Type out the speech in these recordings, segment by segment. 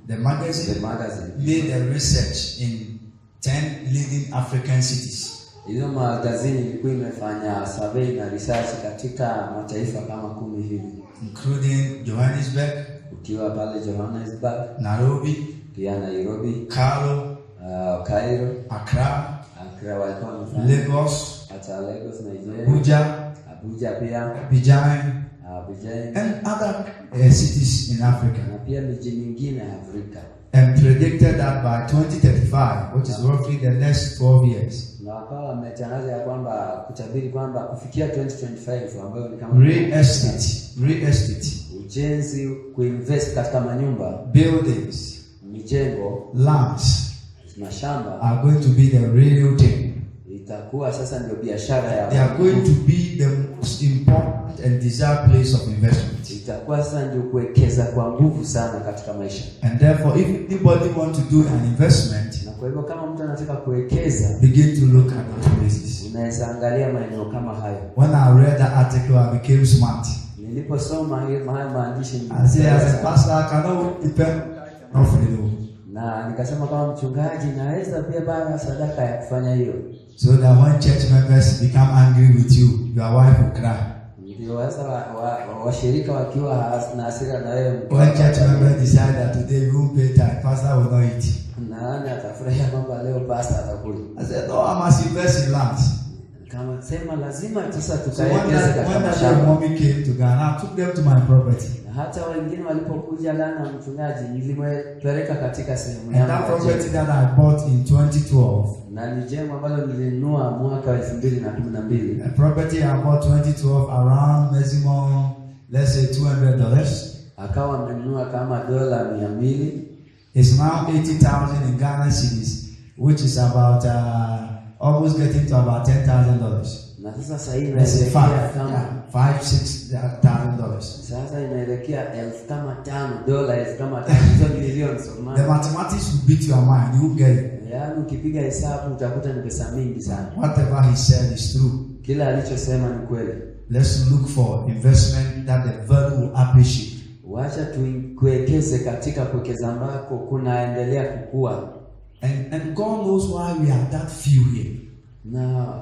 The magazine made a research in 10 leading African cities. Hiyo magazini ilikuwa imefanya survey na research katika mataifa kama 10 hivi, including Johannesburg, ukiwa pale Johannesburg, Nairobi, pia Nairobi, Cairo, Accra, walikuwa wamefanya Lagos, hata Lagos, Nigeria, Abuja pia, Abidjan, and other cities in Africa. Na pia miji mingine Afrika. And predicted that by 2035, which is roughly the next 12 years, na wakawa wametangaza ya kwamba kutabiri kwamba kufikia 2025 ambayo ni kama real estate, ujenzi, kuinvest katika manyumba, buildings, mijengo, lands, mashamba are going to be the real thing. Itakuwa sasa ndio biashara ya. They are going to be the most important and desired place of investment. Itakuwa sasa ndio kuwekeza kwa nguvu sana katika maisha. And therefore, if anybody want to do an investment, na kwa hivyo kama mtu anataka kuwekeza, begin to look at those places. Unaweza angalia maeneo kama hayo. When I read that article, I became smart. Niliposoma hiyo maandishi, I said, as a pastor, I cannot depend on freedom. Na nikasema kama mchungaji naweza pia bana sadaka ya kufanya hiyo. So that when church members become angry with you, your wife will cry. Ndio sasa washirika wakiwa na hasira na wewe. When church members decide that today we won't pay tithe, pastor will not eat. Nani atafurahia kwamba leo pastor atakula? I said, no, I must invest in land. Kama sema lazima sasa tukaekeze katika shamba. When mommy came to Ghana, I took them to my property. Hata wengine walipokuja Ghana, mchungaji nilimepeleka katika sehemu yangu. That property that I bought in 2012. Na ni jengo ambalo nilinunua mwaka 2012. A property I bought 2012 around maximum, let's say $200. Akawa amenunua kama dola 200. It's now 80,000 in Ghana cedis, which is about almost getting to about $10,000. Na sasa inaelekea kama $5,000-6,000. Sasa inaelekea $5,000 kama $5 million. The mathematics will beat your mind. You get it. Yaani ukipiga hesabu utakuta ni pesa mingi sana. Whatever he said is true. Kila alichosema ni kweli. Let's look for investment that the value will appreciate. Wacha tuwekeze katika kuwekeza ambako kunaendelea kukua. And God knows why we are that few here. Na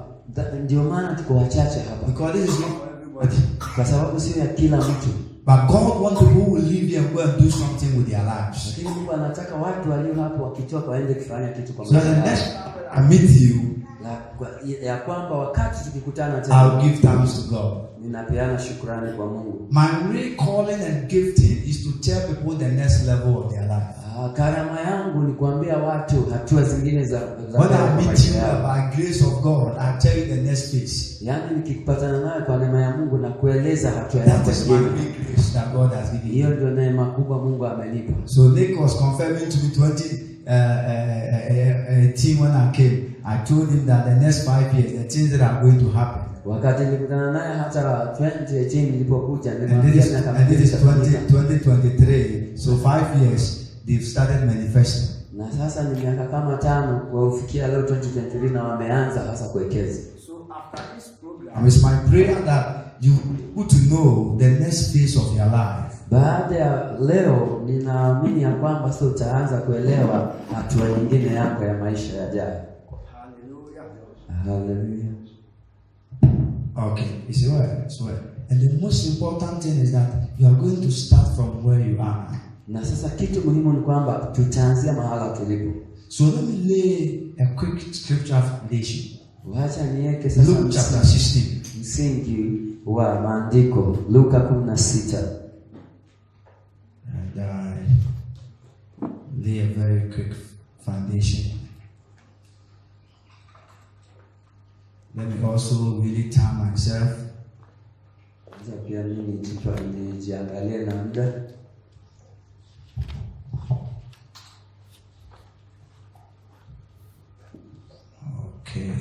ndio maana tuko wachache hapa. Because this is not for everybody. Kwa sababu sio ya kila mtu. But God wants people who will live here and go and do something with their lives. Lakini Mungu anataka watu walio hapo wakitoka waende kufanya kitu kwa maisha yao. So the next I meet you, ya kwamba wakati tukikutana tena, I'll give thanks to God. Ninapeana shukrani kwa Mungu. My real calling and gifting is to tell people the next level of their life. Karama yangu ni kuambia watu hatua zingine za when I meet you by grace of God, I tell you the next phase. Yaani nikikupatana nawe kwa neema ya Mungu na kueleza hatua ya that is my grace that God has given. Hiyo ndio neema kubwa Mungu amenipa. So Nick was confirming to me 2018 when I came. I told him that the next 5 years the things that are going to happen. Wakati nilikutana naye hata 2018 nilipokuja nilimwambia and this is 2023. So 5 years they've started manifesting. Na sasa ni miaka kama 5 kufikia leo 2023 na wameanza hasa kuwekeza. So after this program, it's my prayer that you want to know the next phase of your life. Baada ya leo ninaamini ya kwamba sasa utaanza kuelewa hatua nyingine yako ya maisha yajayo. Hallelujah. Hallelujah. Okay, it's well. And the most important thing is that you are going to start from where you are. Na sasa kitu muhimu ni kwamba tutaanzia mahala tulipo. So let me lay a quick scripture foundation. Wacha niweke sasa Luke chapter 16. Msingi wa maandiko Luka 16. And lay a very quick foundation. Let me also really time myself. Sasa pia mimi nijiangalie na muda. Okay.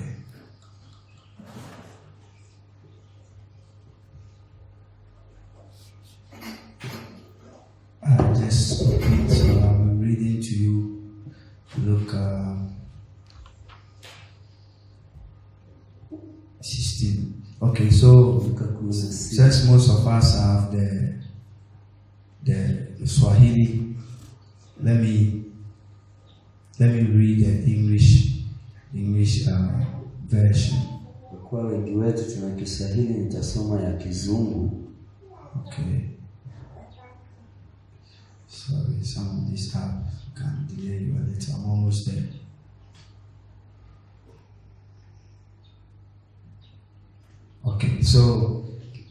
I'll just repeat. So I'm reading to you. Luke 16. Okay, so since most of us have the Swahili. Let me read the English version. Kwa wengi wetu tuna Kiswahili, nitasoma ya Kizungu. Okay. Sorry, some of this app can delay you a little. I'm almost there. Okay, so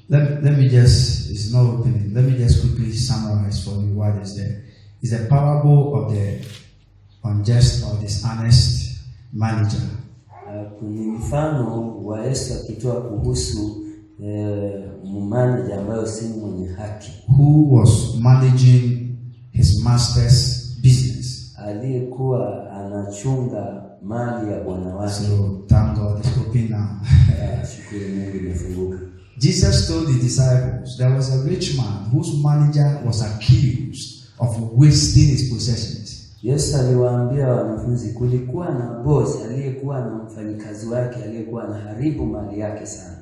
let me just, it's not opening. Let me just quickly summarize for you what is there. It's a parable of the unjust or dishonest manager. Kwenye mfano wa Yesu akitoa kuhusu manager ambayo si mwenye haki, who was managing his master's business. Aliyekuwa anachunga mali ya bwana wake. So thank God it's open now. Shukuru Mungu imefunguka. Jesus told the disciples there was a rich man whose manager was accused of wasting his possessions. Yesu aliwaambia wanafunzi kulikuwa na boss aliyekuwa na mfanyikazi wake aliyekuwa anaharibu mali yake sana.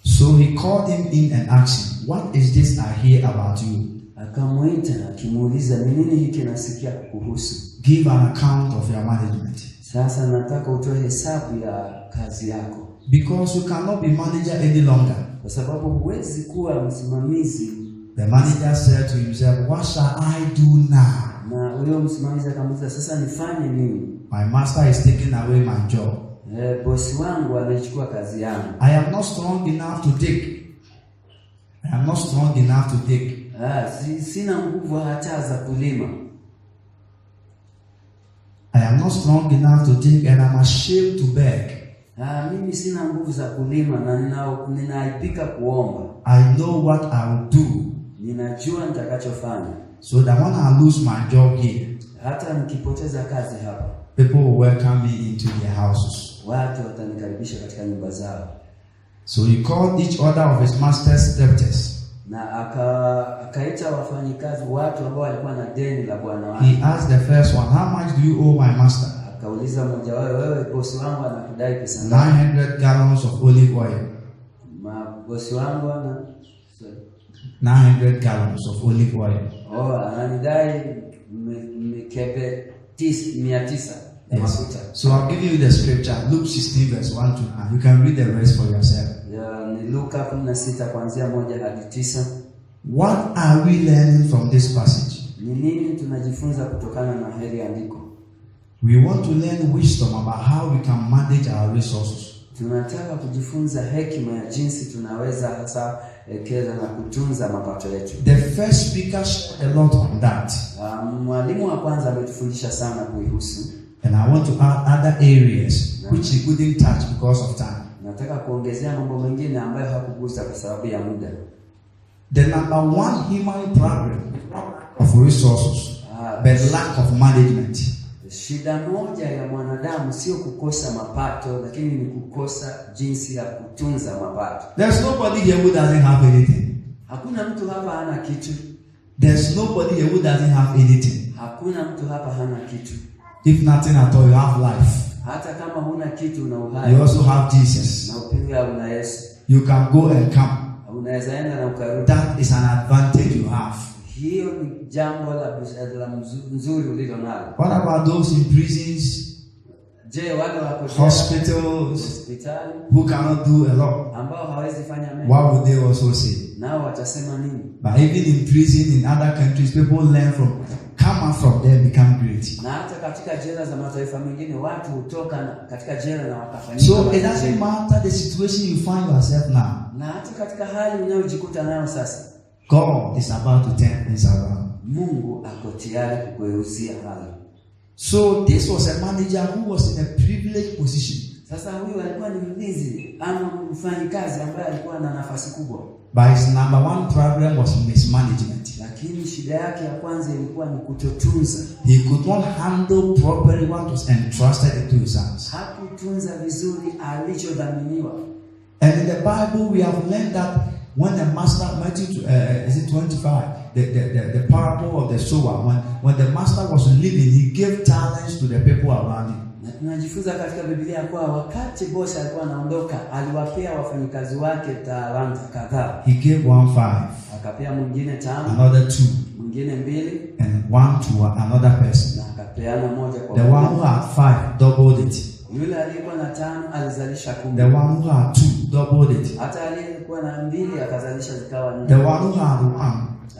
So he called him in and asked him, "What is this I hear about you?" Akamuita akimuuliza, "Ni nini hiki nasikia kukuhusu? Give an account of your management. Sasa nataka utoe hesabu ya kazi yako." Because you cannot be manager any longer. Kwa sababu huwezi kuwa msimamizi. The manager said to himself, "What shall I do now?" Na huyo msimamizi akamuuliza, "Sasa nifanye nini? My master is taking away my job. Bosi wangu anachukua kazi yangu. I am not strong enough to take. I am not strong enough to take. Sina nguvu hata za kulima. I am not strong enough to take and I'm ashamed to beg. Mimi sina nguvu za kulima na ninaaibika kuomba. I know what I will do. Ninajua nitakachofanya. So that when I lose my job here, hata nikipoteza kazi hapa, people will welcome me into their houses. Watu watanikaribisha katika nyumba zao. So he called each other of his master's debtors. Na akaita wafanyikazi watu ambao walikuwa na deni la bwana wake. He asked the first one, "How much do you owe my master?" Akauliza mmoja wao, "Wewe bosi wangu anakudai pesa ngapi?" 900 gallons of olive oil. Bosi wangu ana 900 gallons of olive oil. Ananidai mikebe 900 ya mafuta. So I'll give you the scripture, Luke 16 verse 1 to 9. You can read the rest for yourself. Ni Luka 16 kuanzia 1 hadi 9. What are we learning from this passage? Ni nini tunajifunza kutokana na hili andiko? We want to learn wisdom about how we can manage our resources. Tunataka kujifunza hekima ya jinsi tunaweza hasa ekeza na kutunza mapato yetu. The first speaker shared a lot on that. Mwalimu wa kwanza ametufundisha sana kuihusu. And I want to add other areas which he couldn't touch because of time. Nataka kuongezea mambo mengine ambayo hakugusa kwa sababu ya muda. The number one human problem of resources, but lack of management. Shida moja ya mwanadamu sio kukosa mapato, lakini ni kukosa jinsi ya kutunza mapato. There's nobody here who doesn't have anything. Hakuna mtu hapa hana kitu. There's nobody here who doesn't have anything. Hakuna mtu hapa hana kitu. If nothing at all, you have life. Hata kama huna kitu una uhai. You also have Jesus. Na pia una Yesu. You can go and come. Unaweza enda na ukarudi. That is an advantage you have. Hiyo ni jambo la nzuri ulilo nalo. What about those in prisons? Je, wale wako hospitals who cannot do a lot? Ambao hawezi fanya mengi. What would they also say? Nao watasema nini? But even in prison in other countries, people learn from, come out from there, become great. Na hata katika jela za mataifa mengine watu hutoka katika jela na wakafanya. So it doesn't matter the situation you find yourself now. Na hata katika hali unayojikuta nayo sasa, God is about to turn things around. Mungu ako tayari kukugeuzia hali. So this was a manager who was in a privileged position. Sasa huyu alikuwa ni mlinzi ama mfanyikazi ambaye alikuwa na nafasi kubwa. But his number one problem was mismanagement. Lakini shida yake ya kwanza ilikuwa ni kutotunza. He could not handle properly what was entrusted into his hands. Hakutunza vizuri alichodhaminiwa. And in the Bible we have learned that when the master, Matthew is it 25, the parable of the sower, when the master was leaving, he gave talents to the people around him. Na tunajifunza katika Biblia kwa wakati bosi alikuwa anaondoka, aliwapea wafanyikazi wake talanta kadhaa. He gave 1 5. akapea mwingine 5, another 2, mwingine 2, and 1 to another person. na akapeana moja kwa The one who had 5 doubled it. Yule aliyekuwa na 5 alizalisha 10. The one who had 2 doubled it. Hata aliyekuwa na 2 akazalisha zikawa 4. The one who had 1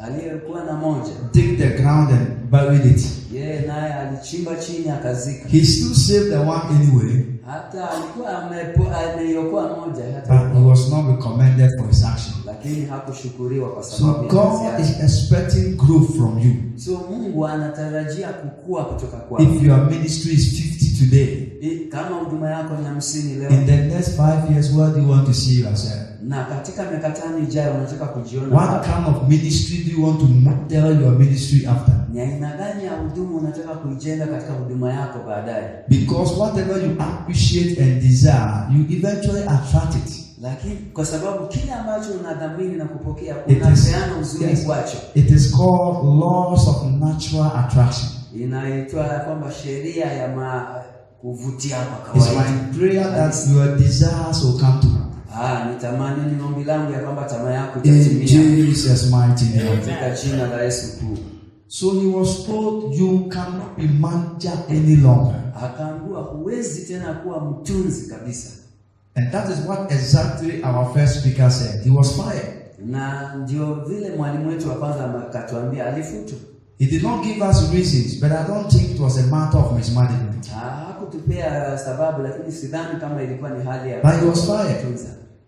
Aliyekuwa na 1 dig the ground and buried it. yeye naye alichimba chini akazika. He still saved the one anyway. Hata alikuwa ameiokoa moja But he was not recommended for his action. lakini hakushukuriwa kwa So sababu God is expecting growth from you. So Mungu anatarajia kukua kutoka kwako. If your ministry is 50 today, kama huduma yako ni 50 leo, in the next 5 years, where do you want to see yourself? na katika miaka 5 ijayo unataka kujiona What kind of ministry do you want to model your ministry after? Ni aina gani ya huduma unataka kuijenga katika huduma yako baadaye? Because whatever you appreciate and desire, you eventually attract it. Lakini kwa sababu kile ambacho unadhamini na kupokea unapeana uzuri kwacho. It is called laws of natural attraction. Inaitwa kwamba sheria ya kuvutia kwa kawaida. It's my prayer that your desires will come to. Nitamani ni ombi langu ya kwamba tamaa yako itatimia. In Jesus mighty name. Katika jina la Yesu kuu. So he was told, you cannot be manager any longer. Akaambiwa huwezi tena kuwa mtunzi kabisa. And that is what exactly our first speaker said. He was fired. Na ndio vile mwalimu wetu wa kwanza akatuambia alifutwa. He did not give us reasons, but I don't think it was a matter of mismanagement. Hakutupea sababu, lakini sidhani kama ilikuwa ni hali ya but he was fired.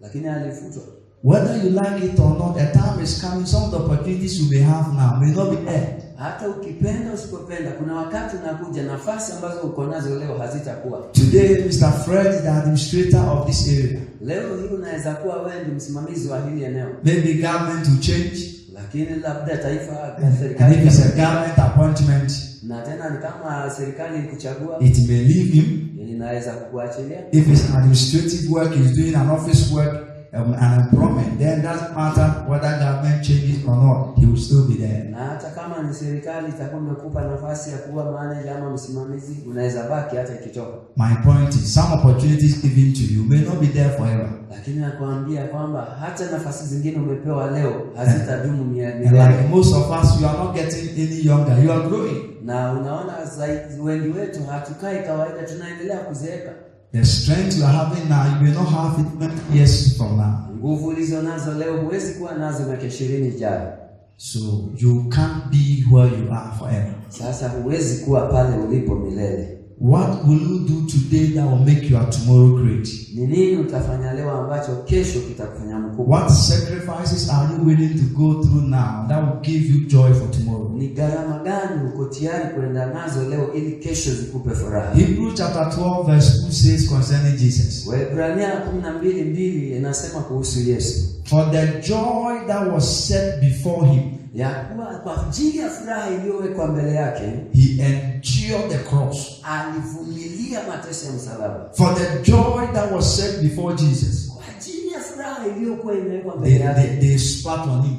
Lakini alifutwa. Whether you like it or not, a time is coming. Some of the opportunities you may have now may not be there. Hata ukipenda usipopenda, kuna wakati unakuja nafasi ambazo uko nazo leo hazitakuwa. Today, Mr. Fred is the administrator of this area. Leo hii unaweza kuwa wewe ndiye msimamizi wa hili eneo. Maybe government will change. Lakini labda taifa serikali, and if it's a government appointment, na tena ni kama serikali ikuchagua, it may leave him. Inaweza kuachilia. If it's administrative work, he's doing an office work, an employment, then doesn't matter whether government changes or not, he will still be there. Na hata kama ni serikali itakuwa imekupa nafasi ya kuwa manager ama msimamizi, unaweza baki hata ikitoka. My point is, some opportunities given to you may not be there forever. Lakini nakwambia kwamba hata nafasi zingine umepewa leo hazitadumu milele. Like most of us, you are not getting any younger, you are growing. Na unaona zaidi wengi wetu hatukai kawaida, tunaendelea kuzeeka. The strength you are having now, you will not have it 20 years from now. Nguvu ulizo nazo leo huwezi kuwa nazo miaka 20 ijayo. So you can't be where you are forever. Sasa huwezi kuwa pale ulipo milele. What will you do today that will make your tomorrow great? Ni nini utafanya leo ambacho kesho kitakufanya mkubwa? What sacrifices are you willing to go through now that will give you joy for tomorrow? Ni gharama gani uko tayari kwenda nazo leo ili kesho zikupe furaha? Hebrews chapter 12 verse 2 says concerning Jesus. Waebrania 12:2 inasema kuhusu Yesu. For the joy that was set before him, ya kuwa kwa ajili ya furaha iliyowekwa mbele yake, he endured the cross. Alivumilia mateso ya msalaba. For the joy that was set before Jesus, kwa ajili ya furaha iliyokuwa imewekwa mbele yake, they spat on him.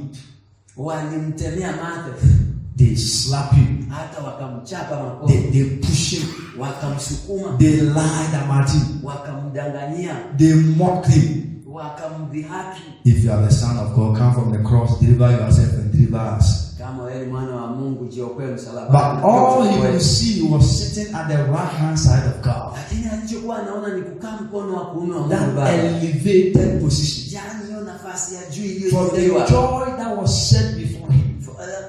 Walimtemea mate. They slap him. Hata wakamchapa makofi. They push him. Wakamsukuma. They lied about him. Wakamdanganyia. They mocked him. Wakamdhihaki. If you are the son of God, come from the cross, deliver yourself and deliver us. Kama wewe mwana wa Mungu, jiokoe msalaba. But all he could see was sitting at the right hand side of God. Lakini alichokuwa anaona ni kukaa mkono wa kuume wa Mungu Baba. Baba. Elevated position. Yaani hiyo nafasi ya juu For the joy that was set before him.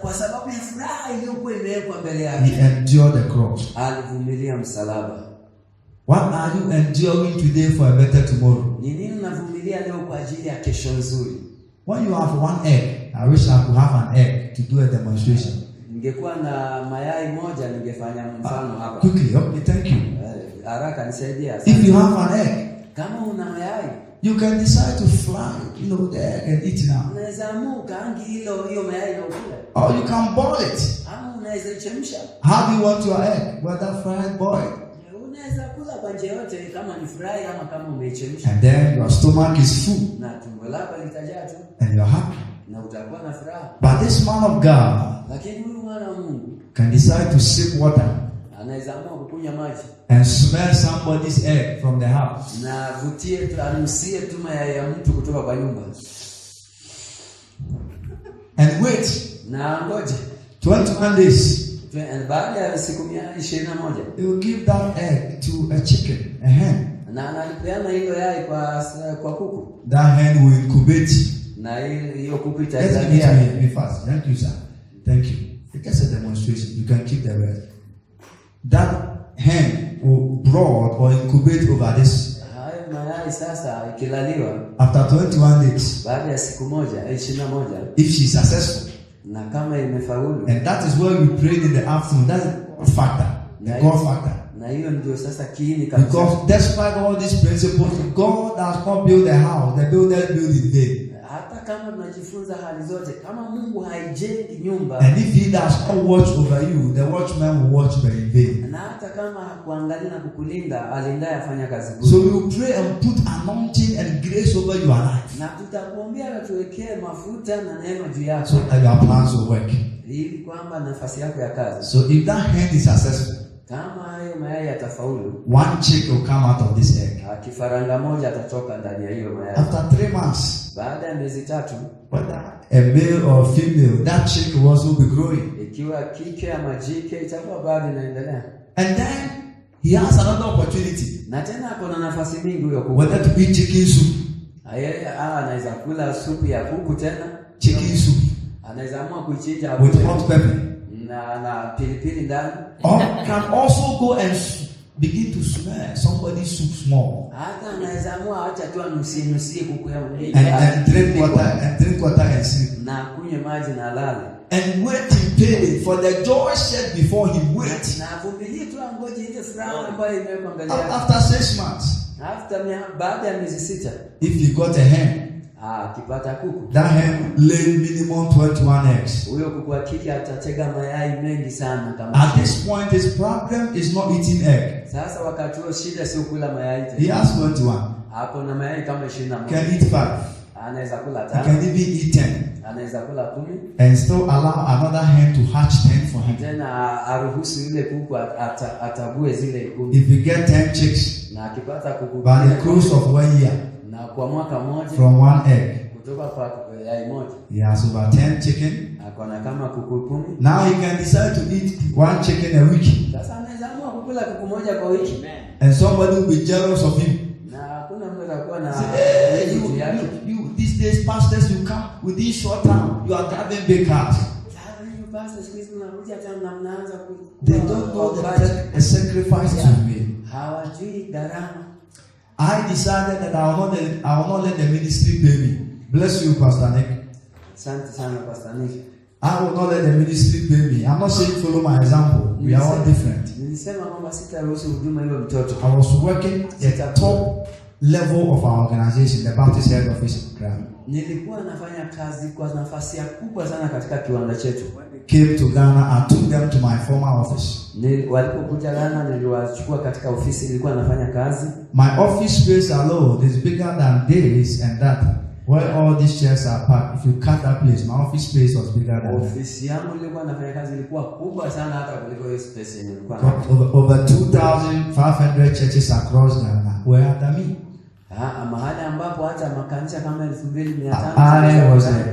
Kwa sababu ya furaha iliyokuwa imewekwa mbele yake. He endured the cross. Alivumilia msalaba. What are you enduring today for a better tomorrow? Ni nini unavumilia leo kwa ajili ya kesho nzuri? When you have one egg, I wish I could have an egg to do a demonstration. Ningekuwa na mayai moja ningefanya mfano hapa. Quickly, okay, thank you. Haraka nisaidie. If you have an egg, kama una mayai, you can decide to fry, the egg and eat now. Unaweza amua kaangi hiyo mayai na ukule. Or you can boil it. Ama unaweza ichemsha. How do you want your egg? Whether fried, boiled? Unaweza kula kwa njia yote, kama ni fry ama kama umeichemsha. And then your stomach is full. Na tumbo lako litajaa tu. And you're happy. Na utakuwa na furaha. But this man of God, lakini huyu mwana wa Mungu, can decide to sip water. Anaweza amua kukunywa maji. And smell somebody's egg from the house. Na vutie tu, anusie tu mayai ya mtu kutoka kwa nyumba. and wait. Na ngoja 21 days. Baada ya siku 21 He will give that egg to a chicken, a hen. na analipeana hilo yai kwa kuku. That hen will incubate. Na hiyo kuku Let's itazalia. be fast. Thank you, sir. Thank you. It's a demonstration. You can keep the rest. That hen will brood or incubate over this. Hayo mayai sasa ikilaliwa After 21 days. baada ya siku 21, If she's successful. na kama imefaulu. And that is where we prayed in the afternoon. That's a factor. The God factor. Na hiyo ndio sasa kiini kabisa. Because despite all these principles, God has not built a house. The builders build in vain. Hata kama tunajifunza hali zote, kama Mungu haijengi nyumba, And if He does not watch over you, the watchman will watch but in vain. na hata kama hakuangalia na kukulinda, alindaye afanya kazi So bure. we will pray and put anointing and grace over your life, Na tutakuombea tuwekee mafuta na neema juu yako, so that your plans will work. ili kwamba nafasi yako ya kazi. So if that hen is successful, Kama hayo mayai yatafaulu, one chick will come out of this egg. kifaranga moja atatoka ndani ya hiyo mayai. After 3 months, Baada ya miezi 3, whether a male or female, that chick will also be growing. ikiwa kike ama jike, itakuwa bado inaendelea. And then he has another opportunity, Na tena kuna nafasi mingi huyo kuku. whether to eat chicken soup, Anaweza kula supu ya kuku tena, chicken soup anaweza amua kuichinja with hot pepper, na pilipili ndani. or can also go and begin to smell somebody's soup small Hata anaweza amua acha tu anusie kuku ya mwili and drink water and sleep na kunywe maji na lale. and wait in pain for the joy set before him. Wait Na vumilie tu angoje ile furaha ambayo imewekwa mbele yake. after 6 months. Baada ya miezi 6, If you got a hen, akipata kuku, that hen lay minimum 21 eggs. huyo kuku wa kike atatega mayai mengi sana kama. At this point, his problem is not eating egg. Sasa wakati huo shida sio kula mayai He tena. has 21. Hapo na mayai kama 21. Can eat 5. Anaweza kula He 5. can even eat 10 Anaweza kula 10. and still allow another hen to hatch 10 for him. Tena aruhusu yule kuku atabue zile 10. If you get 10 chicks Na akipata kuku by the course of 1 year na kwa mwaka mmoja from 1 egg, kutoka kwa yai moja he has over 10 chicken. akona kama kuku 10. Now he can decide to eat 1 chicken a week, Sasa anaweza amua kukula kuku moja kwa wiki. and somebody will be jealous of him. Na hakuna mtu atakuwa na Say, hey, you these days pastors, you come with this short time, you are driving big cars. They don't know the sacrifices you made. Hawajui gharama. I decided that I will not let the ministry pay me. Bless you, Pastor Nick. Asante sana Pastor Nick. I will not let the ministry pay me. I'm not saying follow my example. We are all different. Nilisema kwamba sitaruhusu huduma hiyo mtoto. I was working at the top level of our organization, the Baptist Head Office program. Nilikuwa nafanya kazi kwa nafasi kubwa sana katika kiwanda chetu. Came to Ghana, I took them to my former office. Walipokuja Ghana niliwachukua katika ofisi nilikuwa nafanya kazi. My office space alone is bigger than this and that. Where all these chairs are parked, if you cut that place, my office space was bigger than that. Ofisi yangu nilikuwa nafanya kazi ilikuwa kubwa sana hata kuliko hiyo space yenye nilikuwa. Over 2,500 churches across Ghana were under me. Mahali ambapo hata makanisa kama 2,500. I was an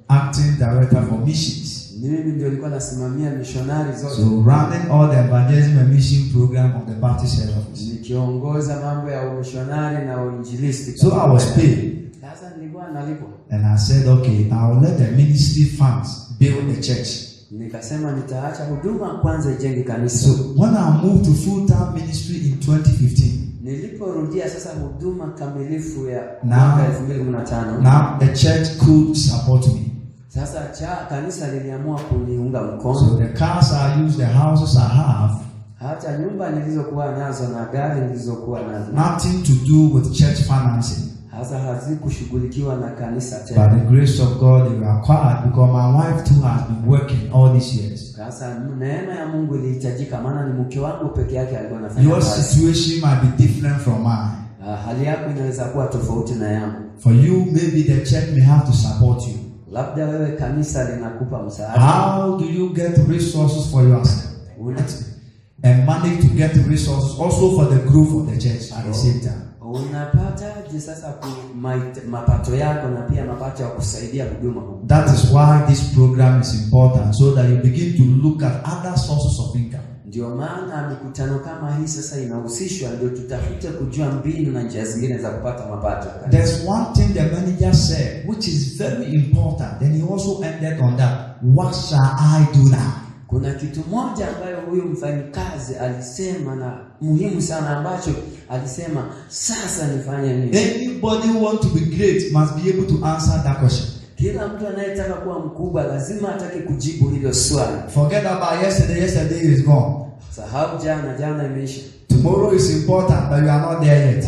acting director for missions. Mimi ndio nilikuwa nasimamia missionary zote. So running all the evangelism and mission program of the Baptist Head Office. Nikiongoza mambo ya missionary na uinjilisti. So I was paid. Sasa nilikuwa nalipwa. And I said, okay, I will let the ministry funds build the church. Nikasema nitaacha huduma kwanza ijenge kanisa. So when I moved to full-time ministry in 2015, niliporudia sasa huduma kamilifu ya mwaka 2015, now the church could support me. Sasa kanisa liliamua kuniunga mkono. So the cars I use, the houses I have, hata nyumba nilizokuwa nazo na gari nilizokuwa nazo, nothing to do with church financing. Hasa hazikushughulikiwa na kanisa tena. By the grace of God, they were acquired because my wife too has been working all these years. Sasa neema ya Mungu ilihitajika, maana ni mke wangu peke yake alikuwa anafanya Your kazi. situation might be different from mine. Hali yako inaweza kuwa tofauti na yangu. For you, maybe the church may have to support you. Labda wewe kanisa linakupa msaada. How do you get resources for yourself? And money to get resources also for the growth of the church at the same time. Unapataje sasa mapato yako na pia mapato ya kusaidia huduma? That is why this program is important, so that you begin to look at other sources of income. Ndio maana mikutano kama hii sasa inahusishwa, ndio tutafute kujua mbinu na njia zingine za kupata mapato. There's one thing the manager said which is very important, and he also ended on that. What shall I do now? Kuna kitu moja ambayo huyu mfanyikazi alisema na muhimu sana, ambacho alisema sasa nifanye nini? Anybody who want to be great must be able to answer that question. Kila mtu anayetaka kuwa mkubwa lazima atake kujibu hilo swali. Forget about yesterday. Yesterday is gone. Sahau jana imeisha. Tomorrow is important, but you are not there yet.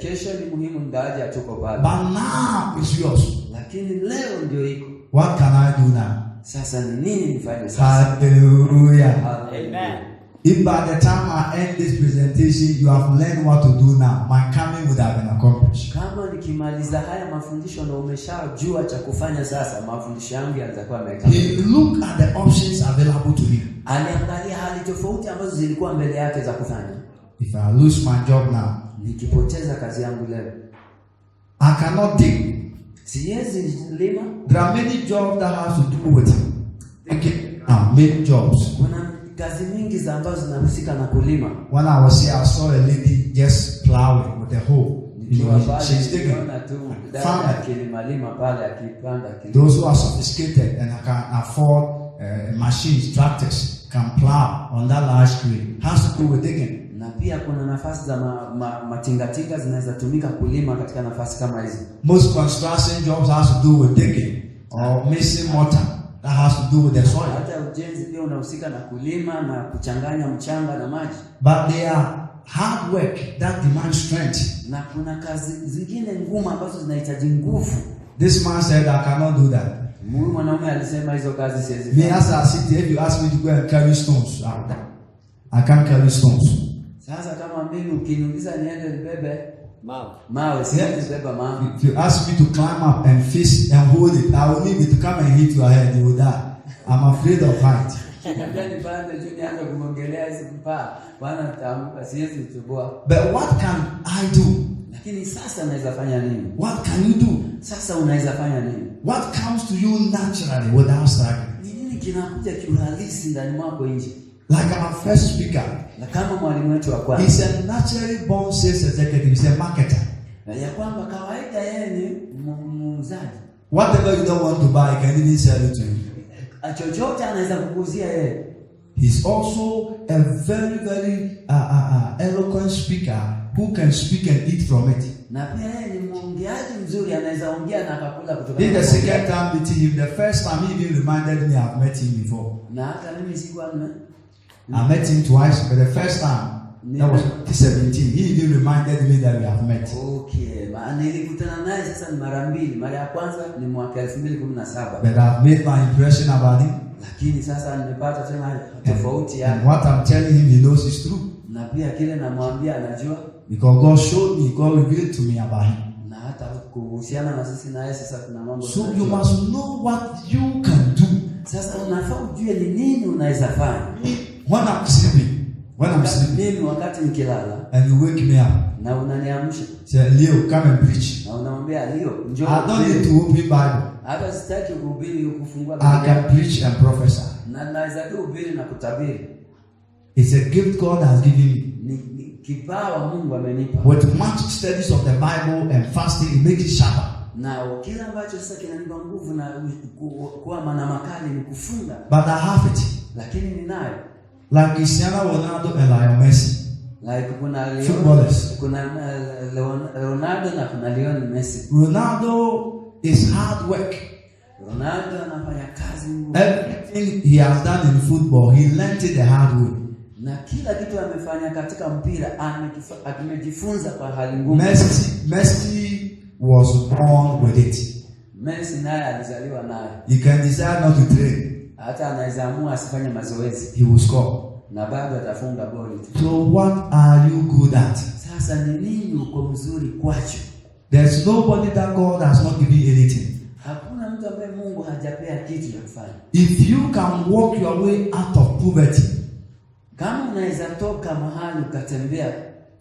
Kesho ni muhimu, ndaje atuko bado. But now is yours. Lakini leo ndio iko. What can I do now? Sasa ni nini nifanye sasa? Hallelujah. Amen. If by the time I end this presentation you have learned what to do now, my coming would have been accomplished. Kama nikimaliza haya mafundisho na umeshajua cha kufanya sasa, mafundisho yangu yatakuwa yamekamilika. He looked at the options available to him. Aliangalia hali tofauti ambazo zilikuwa mbele yake za kufanya. If I lose my job now, nikipoteza kazi yangu leo, I cannot dig. Siwezi lima. There are many jobs that have to do with thinking. Many jobs. Kuna kazi mingi za ambazo zinahusika na kulima. When I was here, I saw a lady just plowing with a hoe. She's digging. Those who are sophisticated and can afford machines, tractors, can plow on that large scale. Has to do with digging. Na pia kuna nafasi za matingatinga zinaweza tumika kulima katika nafasi kama hizo. Most construction jobs has to do with digging or mixing mortar. That has to do with the soil. Hata ujenzi pia unahusika na kulima na kuchanganya mchanga na maji. But they are hard work that demands strength. Na kuna kazi zingine ngumu ambazo zinahitaji nguvu. This man said, I cannot do that. Mwanaume alisema hizo kazi siwezi. Me as a city, if you ask me to go and carry stones, I can't carry stones. Sasa kama mimi ukiniuliza niende nibebe mawe siwezi beba mawe. If you ask me to climb up and fish and hold it, I will leave it to come and hit your head, you will die. I'm afraid of height. But what can I do? Lakini sasa naweza fanya nini? What can you do? Sasa unaweza fanya nini? What comes to you naturally without struggling? Nini kinakuja kiuhalisi ndani mwako nje? Like our first speaker, na kama mwalimu wetu wa kwanza, he's a naturally born sales executive, he's a marketer. Na ya kwamba kawaida yeye ni muuzaji. Whatever you don't want to buy, he can even sell it to you. Chochote anaweza kukuuzia yeye. He's also a very, very eloquent speaker who can speak and eat from it. Na pia yeye ni mwongeaji mzuri, anaweza ongea na akakula kutoka. This is the second time meeting him. The first time he even reminded me I've met him before. Na hata mimi sikuwa I met him twice, but the first time, that was 2017, he even reminded me that we have met. Okay, nilikutana naye sasa ni mara mbili. Mara ya kwanza ni mwaka 2017. But I've made my impression about him. Lakini sasa nimepata tena tofauti yake. And what I'm telling him, he knows is true. Na pia kile namwambia anajua. Because God showed me, God revealed to me about him. Na hata kuhusiana na sisi na yeye sasa kuna mambo. So you must know what you can do. Sasa unafaa ujue ni nini unaweza fanya. When I'm sleeping, mimi wakati nikilala, and you wake me up, na unaniamsha, say Leo, come and preach. Na unamwambia Leo, njoo. I don't need to open Bible. Hata sitaki kuhubiri kufungua Biblia. I can preach and prophesy. Na naweza kuhubiri na kutabiri. It's a gift God has given me. Ni kipawa Mungu amenipa. With much studies of the Bible and fasting, it makes it sharper. Na kila ambacho sasa kinanipa nguvu na kuwa na makali ni kufunga. But I have it. Lakini ninayo. Like Cristiano Ronaldo and Lionel Messi. Like kuna footballers. Kuna Ronaldo na kuna Lionel Messi. Ronaldo is hard work. Ronaldo anafanya kazi ngumu. Everything he has done in football, he learned it the hard way. Na kila kitu amefanya katika mpira amejifunza kwa hali ngumu. Messi was born with it. Messi naye alizaliwa nayo. He can decide not to train. Hata anaweza amua asifanye mazoezi. He will score. Na bado atafunga goli tu. So what are you good at? Sasa ni nini uko mzuri kwacho? There's nobody that God has not given anything. Hakuna mtu ambaye Mungu hajapea kitu cha kufanya. If you can walk your way out of poverty, kama unaweza toka mahali ukatembea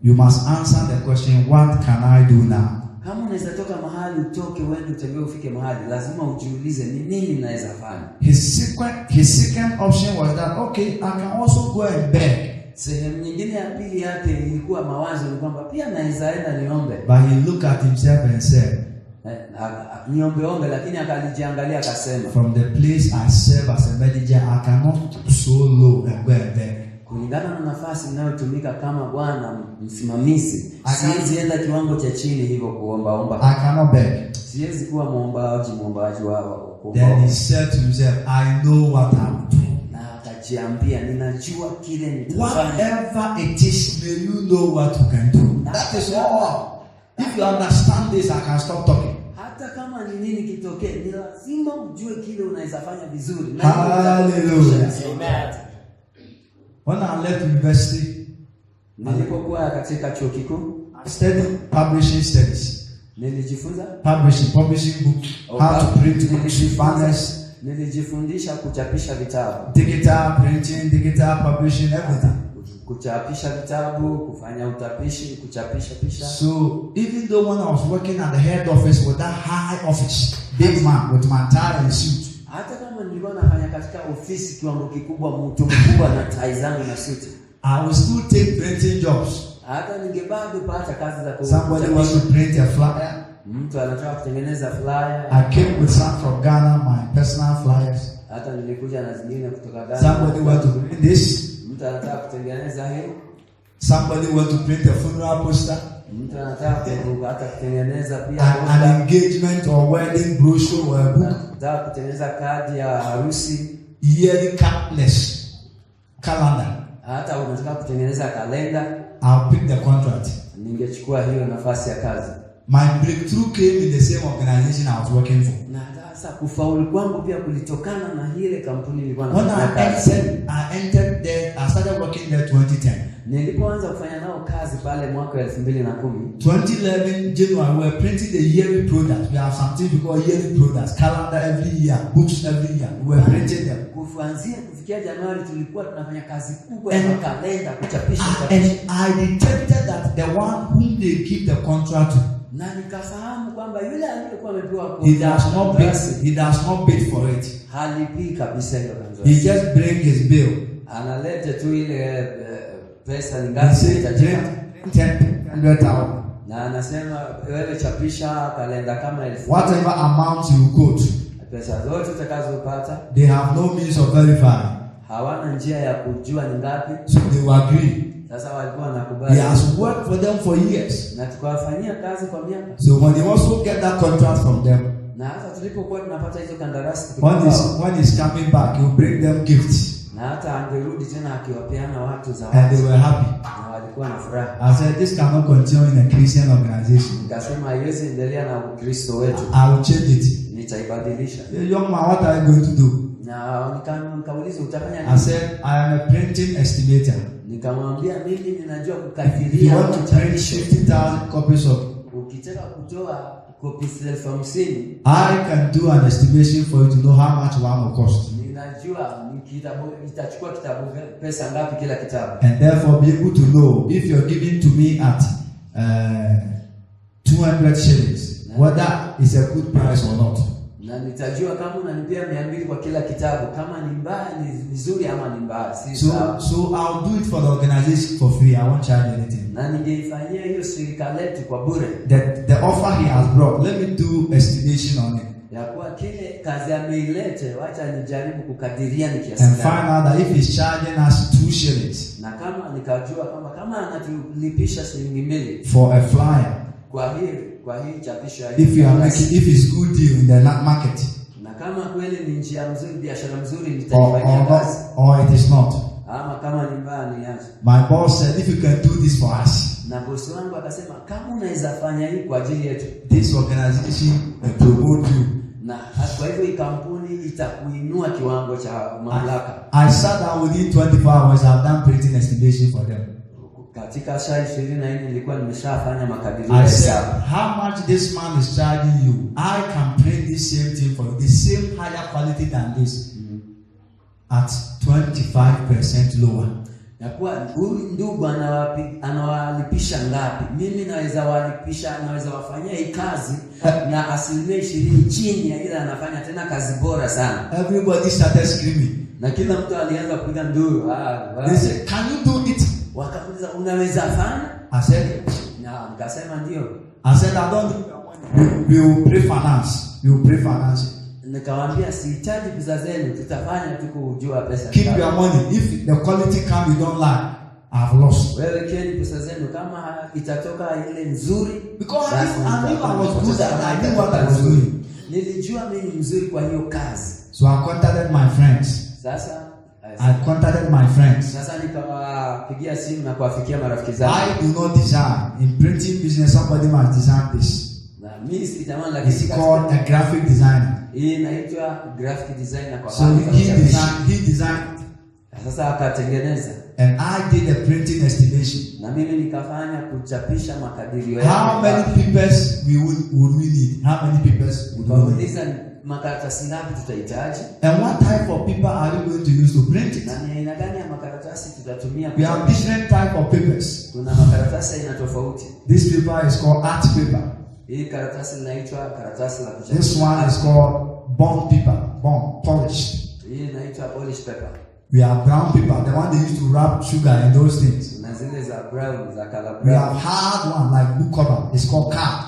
you must answer the question, what can I do now? Kama unaweza toka mahali utoke uende utembee ufike mahali, lazima ujiulize ni nini naweza fanya. His second option was that, okay, I can also go and beg. Sehemu nyingine ya pili yake ilikuwa mawazo ni kwamba pia naweza enda niombe. But he looked at himself and said, niombe, lakini akalijiangalia akasema, from the place I serve as a manager, I cannot stoop so low and go and beg. Kulingana na nafasi ninayotumika kama bwana msimamizi, siwezi enda kiwango cha chini hivyo kuomba. I cannot beg. Siwezi kuwa muombaji wao. Then he said to himself, I know what I will do. Na akajiambia, ninajua kile nitafanya. Whatever it is, may you know what you can do. That is all. If you understand this, I can stop talking. Hata kama ni nini kitokee, ni lazima ujue kile unaweza fanya vizuri. Hallelujah. Amen. When I left university, nilipokuwa katika chuo kikuu, I studied publishing studies. Nilijifunza publishing books, how to print books, nilijifundisha kuchapisha vitabu, digital printing, digital publishing, everything. Kuchapisha vitabu, kufanya utapishi, kuchapisha picha. So even though when I was working at the head office with that high office, big man with my tie and suit, hata kama nilikuwa nafanya katika ofisi kiwango kikubwa, mtu mkubwa na tai zangu na suti, I will still take printing jobs. Hata ningebado pata kazi za somebody wants to print a flyer. Mtu anataka kutengeneza flyer. I came with some from Ghana, my personal flyers. Hata nilikuja na zingine kutoka Ghana. Somebody wants to print this. Mtu anataka kutengeneza hii. Somebody wants to print a funeral poster. Mtu anataka kutengeneza pia an engagement or wedding brochure or a book. Anataka kutengeneza kadi ya harusi. Yearly capless calendar. Hata unataka kutengeneza kalenda. I'll pick the contract. Ningechukua hiyo nafasi ya kazi. My breakthrough came in the same organization I was working for. Na sasa kufaulu kwangu pia kulitokana na ile kampuni nilikuwa nafanya kazi. I entered there, I started working there 2010. Nilipoanza kufanya nao kazi pale mwaka 2010. 2011 January, we were printing the yearly products. We have something we call yearly products, calendar every year, books every year. We were printing them. Kuanzia kufikia Januari tulikuwa tunafanya kazi kubwa ya kalenda kuchapisha. And I detected that the one whom they give the contract to, na nikafahamu kwamba yule aliyekuwa amepewa he does not bid for it. Halipi kabisa hiyo kanzo. He just bring his bill. Analeta tu ile pesa ngapi itajika 10,000. Na anasema wewe chapisha kalenda kama 1000. Whatever amount you quote, pesa zote utakazopata, they have no means of verifying. Hawana njia ya kujua ni ngapi. So they will agree. Sasa walikuwa wanakubali. He has worked for them for years. Na tukawafanyia kazi kwa miaka. So when they also get that contract from them, na hata tulipokuwa tunapata hizo kandarasi, when he's coming back, he will bring them gifts. Na hata angerudi tena akiwapeana watu zawadi. And they were happy. Na walikuwa na furaha. I said, this cannot continue in a Christian organization. Nikasema haiwezi endelea na Ukristo wetu. I will change it. Nitaibadilisha. Young man, what are you going to do? Na nikauliza utafanya nini? I said, I am a printing estimator. Nikamwambia mimi ninajua kukadiria. If you want to print 50,000 copies of, ukitaka kutoa copies 50,000, I can do an estimation for you to know how much one will cost. Ninajua itachukua kitabu pesa ngapi kila kitabu. And therefore be able to know if you're giving to me at 200 shillings, whether it's a good price or not. Na nitajua kama unanipea 200 kwa kila kitabu, kama ni mbaya ni vizuri ama ni mbaya. So I'll do it for the organization for free. I won't charge anything. Na ningeifanyia hiyo shirika letu kwa bure. The offer he has brought, let me do estimation on it. Ya kwa kile kazi ameilete, wacha nijaribu kukadiria ni kiasi gani. And find out that if he's charging us 2 shillings. Na kama nikajua kama anatulipisha shilingi 2 for a flyer. Kwa hii chapisho ya if it's good deal in the market. Na kama kweli ni njia nzuri, biashara nzuri, nitaifanyia kazi. Or it is not. Ama kama ni mbaya niache. My boss said, if you can do this for us. Na bosi wangu akasema kama unaweza fanya hii kwa ajili yetu, this organization will promote you. Na kwa hivyo hii kampuni itakuinua kiwango cha mamlaka. I sat down within 24 hours. I've done printing estimation for them. Katika saa 24 nilikuwa nimeshafanya makadirio ya hesabu. How much this man is charging you? I can print this same thing for you, the same higher quality than this, at 25% lower. ya kuwa huyu ndugu anawalipisha ngapi, mimi naweza wafanyia hii kazi na 20% chini ya ile anafanya, tena kazi bora sana. Everybody started screaming. Na kila mtu alianza kupiga nduru. They said, can you do it? Wakamuuliza, unaweza fanya? I said, na nikasema ndio. I said, I don't we will pray finance. We will pray finance. Nikawaambia sihitaji pesa zenu, tutafanya tu kujua pesa. Keep your money. If the quality come you don't like, I've lost. Wewe keni pesa zenu, kama itatoka ile nzuri, because I knew I was good and I knew what I was doing. Nilijua mimi ni mzuri kwa hiyo kazi. So I contacted my friends. Sasa nikawapigia simu na kuwafikia marafiki zangu. I do not design. In printing business, somebody must design this. It's called a graphic designer. Inaitwa graphic designer kwa so he designed. Sasa akatengeneza. And I did the printing estimation. Na mimi nikafanya kuchapisha makadirio yake. How many papers would we need? How many papers would we need? Makaratasi ngapi tutahitaji? And what type of paper are we going to use to print it? Na ni aina gani ya makaratasi tutatumia? We have different type of papers. Kuna makaratasi aina tofauti. This paper is called art paper. Hii karatasi linaitwa karatasi la kuchapisha. This one is called bond paper, polished. Hii inaitwa polished paper. We have brown paper, the one they used to wrap sugar and those things. Na zile za brown, za color brown. We have hard one like book cover. It's called card.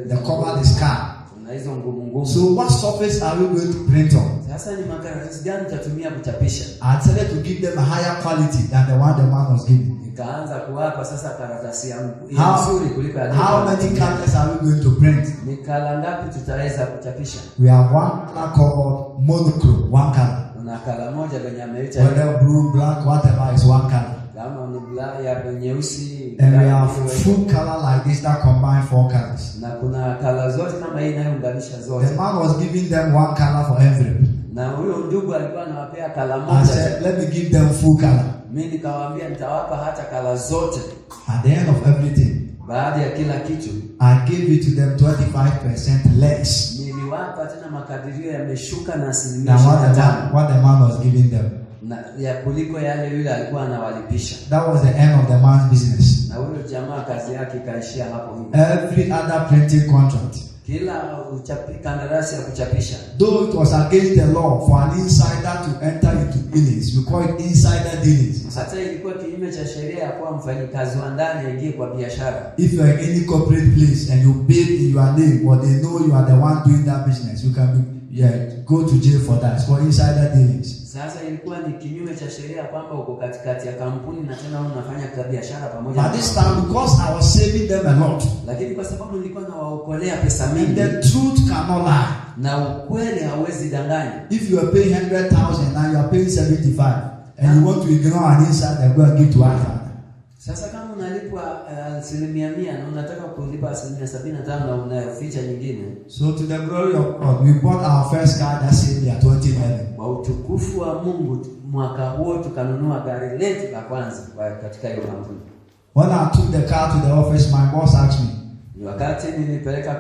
The cover is card. So what surface are we going to print on? Sasa ni makaratasi gani tutatumia kuchapisha? I decided to give them a higher quality than the one the man was giving. Nikaanza kuwapa sasa karatasi nzuri kuliko ya. How many colors are we going to print? Ni kala ngapi tutaweza kuchapisha? We have one color called monochrome, one color. Kuna kala moja yenye ameita whether blue, black, whatever is one color. Kama ni black ya nyeusi. And we have full color like this that combine 4 colors. Na kuna kala zote kama hii inayounganisha zote. The man was giving them one color for envelope. Na huyo ndugu alikuwa anawapea kala moja. I said, let me give them full color. Mimi nikawaambia nitawapa hata kala zote. At the end of everything, baada ya kila kitu, I gave it to them 25% less. Niliwapa tena makadirio yameshuka na 25%. What the man was giving them. Na ya kuliko yale yule alikuwa anawalipisha. That was the end of the man's business. Na huyo jamaa kazi yake kaishia hapo hivi. Every other printing contract, kila kandarasi ya kuchapisha, though it was against the law for an insider to enter into dealings, we call it insider dealings. Hata ilikuwa kinyume cha sheria ya kuwa mfanyikazi wa ndani aingie kwa biashara. If you are in any corporate place and you bid in your name, or they know you are the one doing that business, you can go to jail for that. It's called insider dealings. Sasa ilikuwa ni kinyume cha sheria kwamba uko katikati ya kampuni na tena unafanya biashara pamoja. But this time, because I was saving them a lot, lakini kwa sababu nilikuwa nawaokolea pesa mingi, the truth cannot lie, na ukweli hauwezi danganya. If you are paying 100,000 and you are paying 75, and you want to ignore an insider, go and give to other. Sasa kama unalipwa 100% na unataka kulipa 75 na unaficha nyingine. So to the glory of God, we bought our first car that same year, 2011. Kwa utukufu wa Mungu, mwaka huo tukanunua gari letu la kwanza katika hiyo kampuni. When I took the car to the office, my boss asked me. Wakati nilipeleka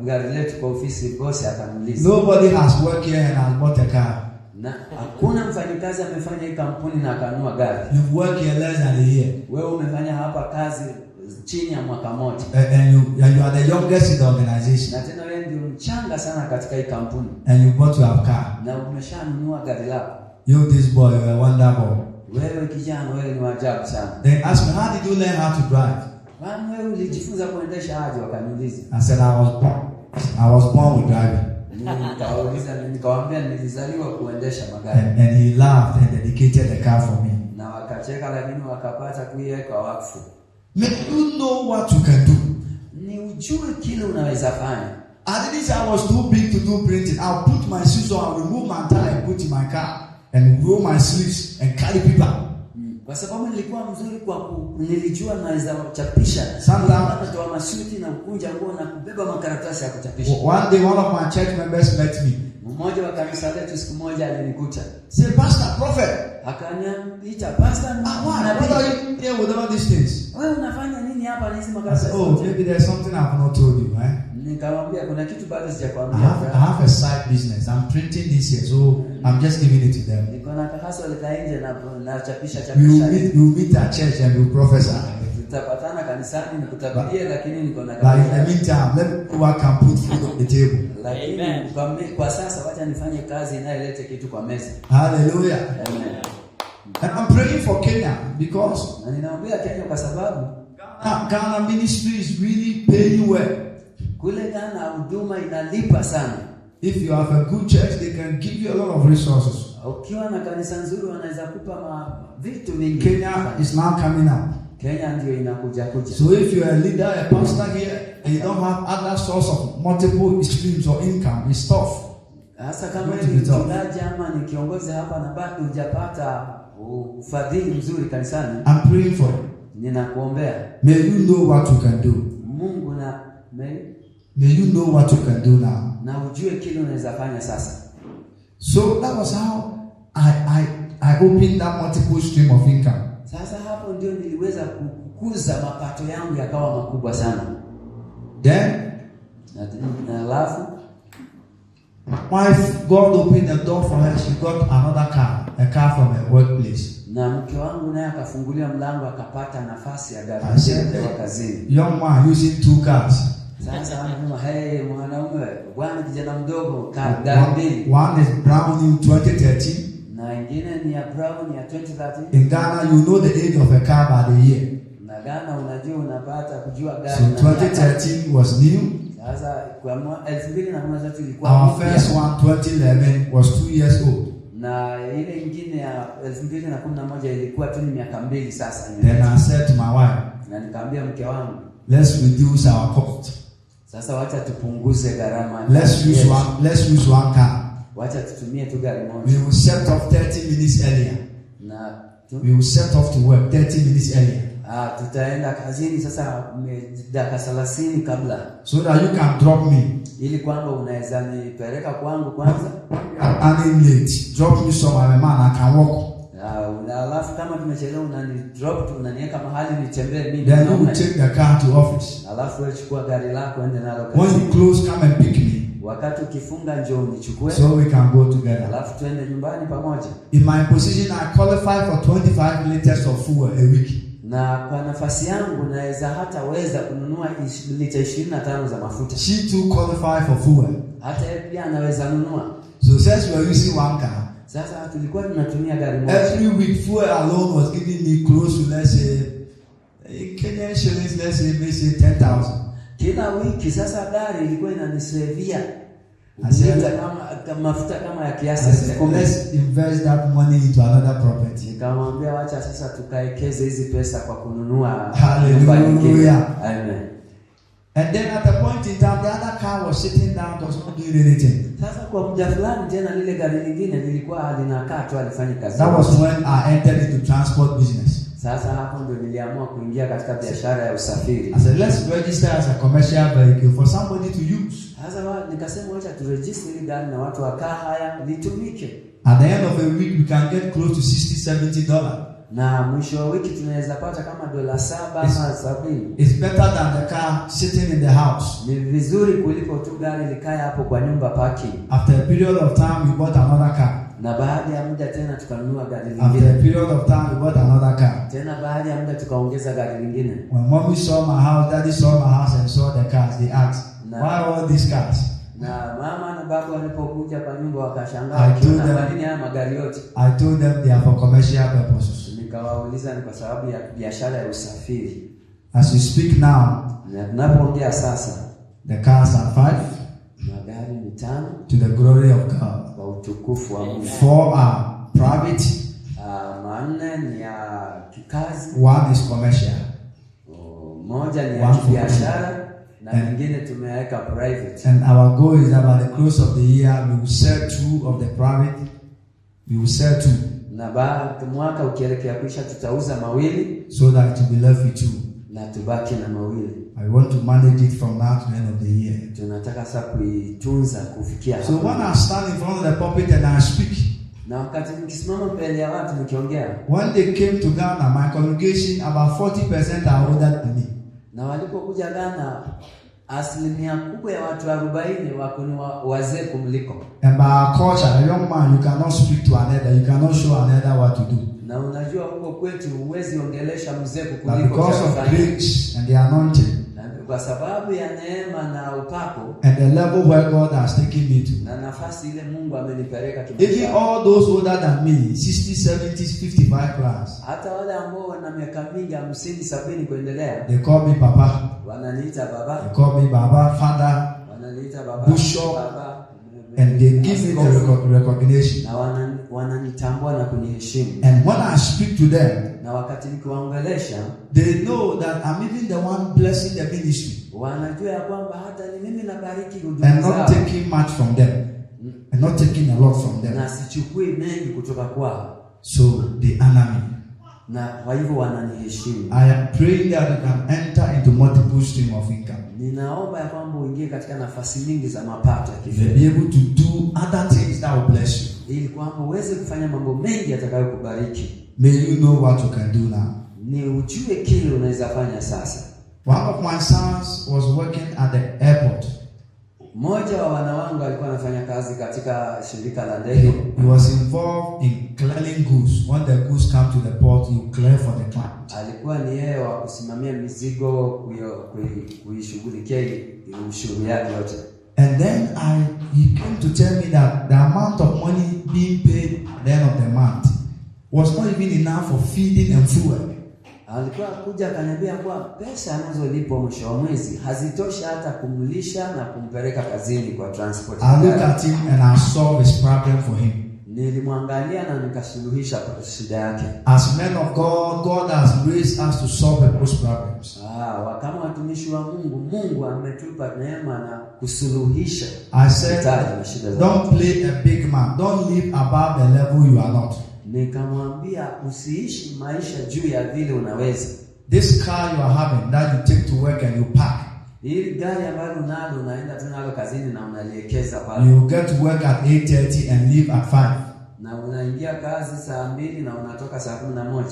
gari letu kwa ofisi, boss akaniuliza. Nobody has worked here and has bought a car. Na hakuna mfanyikazi amefanya hii kampuni na akanunua gari. You've worked here less than a year. Wewe umefanya hapa kazi chini ya mwaka mmoja. And you are the youngest in the organization. Na tena wewe ndio mchanga sana katika hii kampuni. And you bought your car. Na umeshanunua gari lako. You this boy, you are a wonder boy. Wewe kijana, wewe ni wajabu sana. They asked me, how did you learn how to drive? Wewe ulijifunza kuendesha aje? Wakaniuliza. I said I was born with driving. Nikawaambia nilizaliwa kuendesha magari. And he laughed and dedicated the car for me. Na wakacheka, lakini wakapata kuiweka wakfu. Make you know what you can do. Ni ujue kile unaweza fanya. I didn't say I was too big to do printing. I'll put my shoes on, I'll remove my tie and put in my car and roll my sleeves and carry paper. Kwa sababu nilikuwa mzuri nilijua naweza kuchapisha. Sometimes natoa masuti na kukunja nguo na kubeba makaratasi ya kuchapisha. One day one of my church members met me. Mmoja wa kanisa letu siku moja alinikuta. Say, Pastor, prophet. Akaniambia, Pastor, what are you here with all these things? Wewe unafanya nini hapa na hizi makaratasi? Oh, maybe there's something I've not told you, eh? Nikamwambia kuna kitu bado sijakwambia. I have a side business. I'm printing this here, so I'm just giving it to them. Niko na kahaso likainje na chapisha. You meet at church and you prophesy. Tutapatana kanisani nikutabirie, lakini niko na But in the meantime, let me work and put food on the table. Lakini kwa sasa wacha nifanye kazi inayoleta kitu kwa meza. Hallelujah. Amen. And I'm praying for Kenya because na ninaombea Kenya kwa sababu Ghana ministry is really paying well. Kule Ghana huduma inalipa sana. If you have a good church, they can give you a lot of resources. Ukiwa na kanisa nzuri wanaweza kupa vitu vingi. Kenya is now coming up. Kenya ndio inakuja. So if you are a leader, a pastor here, and you don't have other source of multiple streams of income, it's tough. Hasa kama ni mchungaji ama ni kiongozi hapa na bado hujapata ufadhili mzuri kanisani. I'm praying for you. Ninakuombea. May you know what you can do. Mungu May you know what you can do now. Na ujue kile unaweza fanya sasa. So that was how I opened that multiple stream of income. Sasa hapo ndio niliweza kukuza mapato yangu yakawa makubwa sana. Then alafu wife, God opened the door for her. She got another car, a car from her workplace. Na mke wangu naye akafungulia mlango akapata nafasi ya gari kwa kazini. Young man using 2 cars. Sasa anasema hey mwanaume, bwana kijana mdogo gari mbili. One is brown in 2013. Na ingine ni ya brown ya 2013. In Ghana, you know the age of a car by the year. Na Ghana unajua unapata kujua gari. So 2013 was new. Sasa kwa 2013 ilikuwa our first one 2011 was 2 years old. Na ile nyingine ya 2011 ilikuwa tu ni miaka 2 sasa. Then I said to my wife, na nikamwambia mke wangu, let's reduce our cost. Sasa wacha tupunguze gharama. Let's use one car. Wacha tutumie tu gari moja. We will set off 30 minutes earlier. We will set off to work 30 minutes earlier. Tutaenda kazini sasa dakika 30 kabla. So that you can drop me. Ili kwamba unaweza nipeleka kwangu kwanza. I'm late. Drop me somewhere, man, I can walk. Alafu kama tumechelewa unani-drop unaniweka mahali nitembee mimi. Then you take the car to office. Alafu wewe chukua gari lako ende nalo kazini. When you close, come and pick me. Wakati ukifunga njoo unichukue. So we can go together. Alafu tuende nyumbani pamoja. In my position, I qualify for 25 liters of fuel a week. Na kwa nafasi yangu naweza hata weza kununua lita 25 za mafuta. She too qualify for fuel. Hata yeye pia anaweza nunua. So since we are using one car, sasa tulikuwa tunatumia gari moja. Every week fuel alone was giving me close to, let's say, Kenyan shillings, let's say, maybe 10,000. Kila wiki sasa gari ilikuwa inanisevia kama mafuta kama ya kiasi. Let's invest that money into another property. Nikamwambia wacha sasa tukaekeze hizi pesa kwa kununua. Hallelujah. Amen. And then at the point in time, the other car was sitting down, was not doing anything. Sasa kwa muda fulani tena lile gari lingine lilikuwa linakaa tu alifanya kazi. That was when I entered into transport business. Sasa hapo ndio niliamua kuingia katika biashara ya usafiri. I said, let's register as a commercial vehicle for somebody to use. Sasa nikasema wacha turegister ile gari na watu wakaa haya litumike. At the end of the week, we can get close to $60-70. Na mwisho wa wiki tunaweza pata kama $7 ama 70. It's better than the car sitting in the house. Ni vizuri kuliko tu gari likae hapo kwa nyumba parking. After a period of time, we bought another car. Na baada ya muda tena tukanunua gari lingine. After a period of time, we bought another car. Tena baada ya muda tukaongeza gari lingine. When mommy saw my house, daddy saw my house and saw the cars, they asked, why all these cars? Na mama na baba walipokuja kwa nyumba wakashangaa kwa nini haya magari yote. I told them they are for commercial purposes. Nikawauliza ni kwa sababu ya biashara ya usafiri. As we speak now, na tunapoongea sasa, the cars are 5. Magari ni 5 to the glory of God. Kwa utukufu wa Mungu. 4 are private. 4 ni ya kikazi. 1 is commercial. Moja ni ya biashara. Na nyingine tumeweka private. And our goal is that by the close of the year we will sell 2 of the private. We will sell 2. Na baada mwaka ukielekea kuisha tutauza 2 so that it will be left with 2. Na tubaki na 2. I want to manage it from now to the end of the year. Tunataka sasa kuitunza kufikia hapo. So when I stand in front of the pulpit and I speak, na wakati nikisimama mbele ya watu nikiongea, when they came to Ghana, my congregation about 40% are older than me. Na walipokuja Ghana asilimia kubwa ya watu 40 wako ni wazee kumliko. And by our culture, a young man, you cannot speak to another, you cannot show another what to do. Na unajua huko kwetu huwezi ongelesha mzee But kukuliko because of grace and the anointing, kwa sababu ya neema na upako and the level where God has taken me to, na nafasi ile Mungu amenipeleka even all those older than me, 60, 70, 55 plus, hata wale ambao wana miaka mingi 50, 70 kuendelea, they call me Papa, wananiita baba, they call me Baba, Father, wananiita baba, Bishop, baba, and they give me the recognition. na wananitambua na kuniheshimu. And when I speak to them, Na wakati nikiwaongelesha, they know that I'm even the one blessing the ministry, wanajua ya kwamba hata ni mimi nabariki huduma and zao not taking much from them, and not taking a lot from them. na sichukui mengi kutoka kwao, So they honor me. na kwa hivyo wananiheshimu. I am praying that you can enter into multiple stream of income. Ninaomba ya kwamba uingie katika nafasi nyingi za mapato ya You'll kifedha, be able to do other things that will bless you. ili kwamba uweze kufanya mambo mengi yatakayokubariki. May you know what you can do now. Ni ujue kile unaweza fanya sasa. One of my sons was working at the airport. Mmoja wa wana wangu alikuwa anafanya kazi katika shirika la ndege. He was involved in clearing goods. When the goods come to the port, you clear for the client. Alikuwa ni yeye wa kusimamia mizigo, kuishughulikia ushuru yake yote. And then he came to tell me that the amount of money being paid at the end of the month was not even enough for feeding and fuel. Alikuwa kuja akaniambia kwa pesa anazolipwa mwisho wa mwezi hazitoshi hata kumlisha na kumpeleka kazini kwa transport. I looked at him and I solved his problem for him. Nilimwangalia na nikasuluhisha shida yake. As men of God, God has raised us to solve people's problems. Kama watumishi wa Mungu, Mungu ametupa neema na kusuluhisha. I said, don't play a big man. Don't live above the level you are not. Nikamwambia usiishi maisha juu ya vile unaweza. This car you are having that you take to work and you park. Hili gari ambalo unalo unaenda tu nalo kazini na unaliekeza pale. You get to work at 8:30 and leave at 5. Na unaingia kazi saa 2 na unatoka saa 11.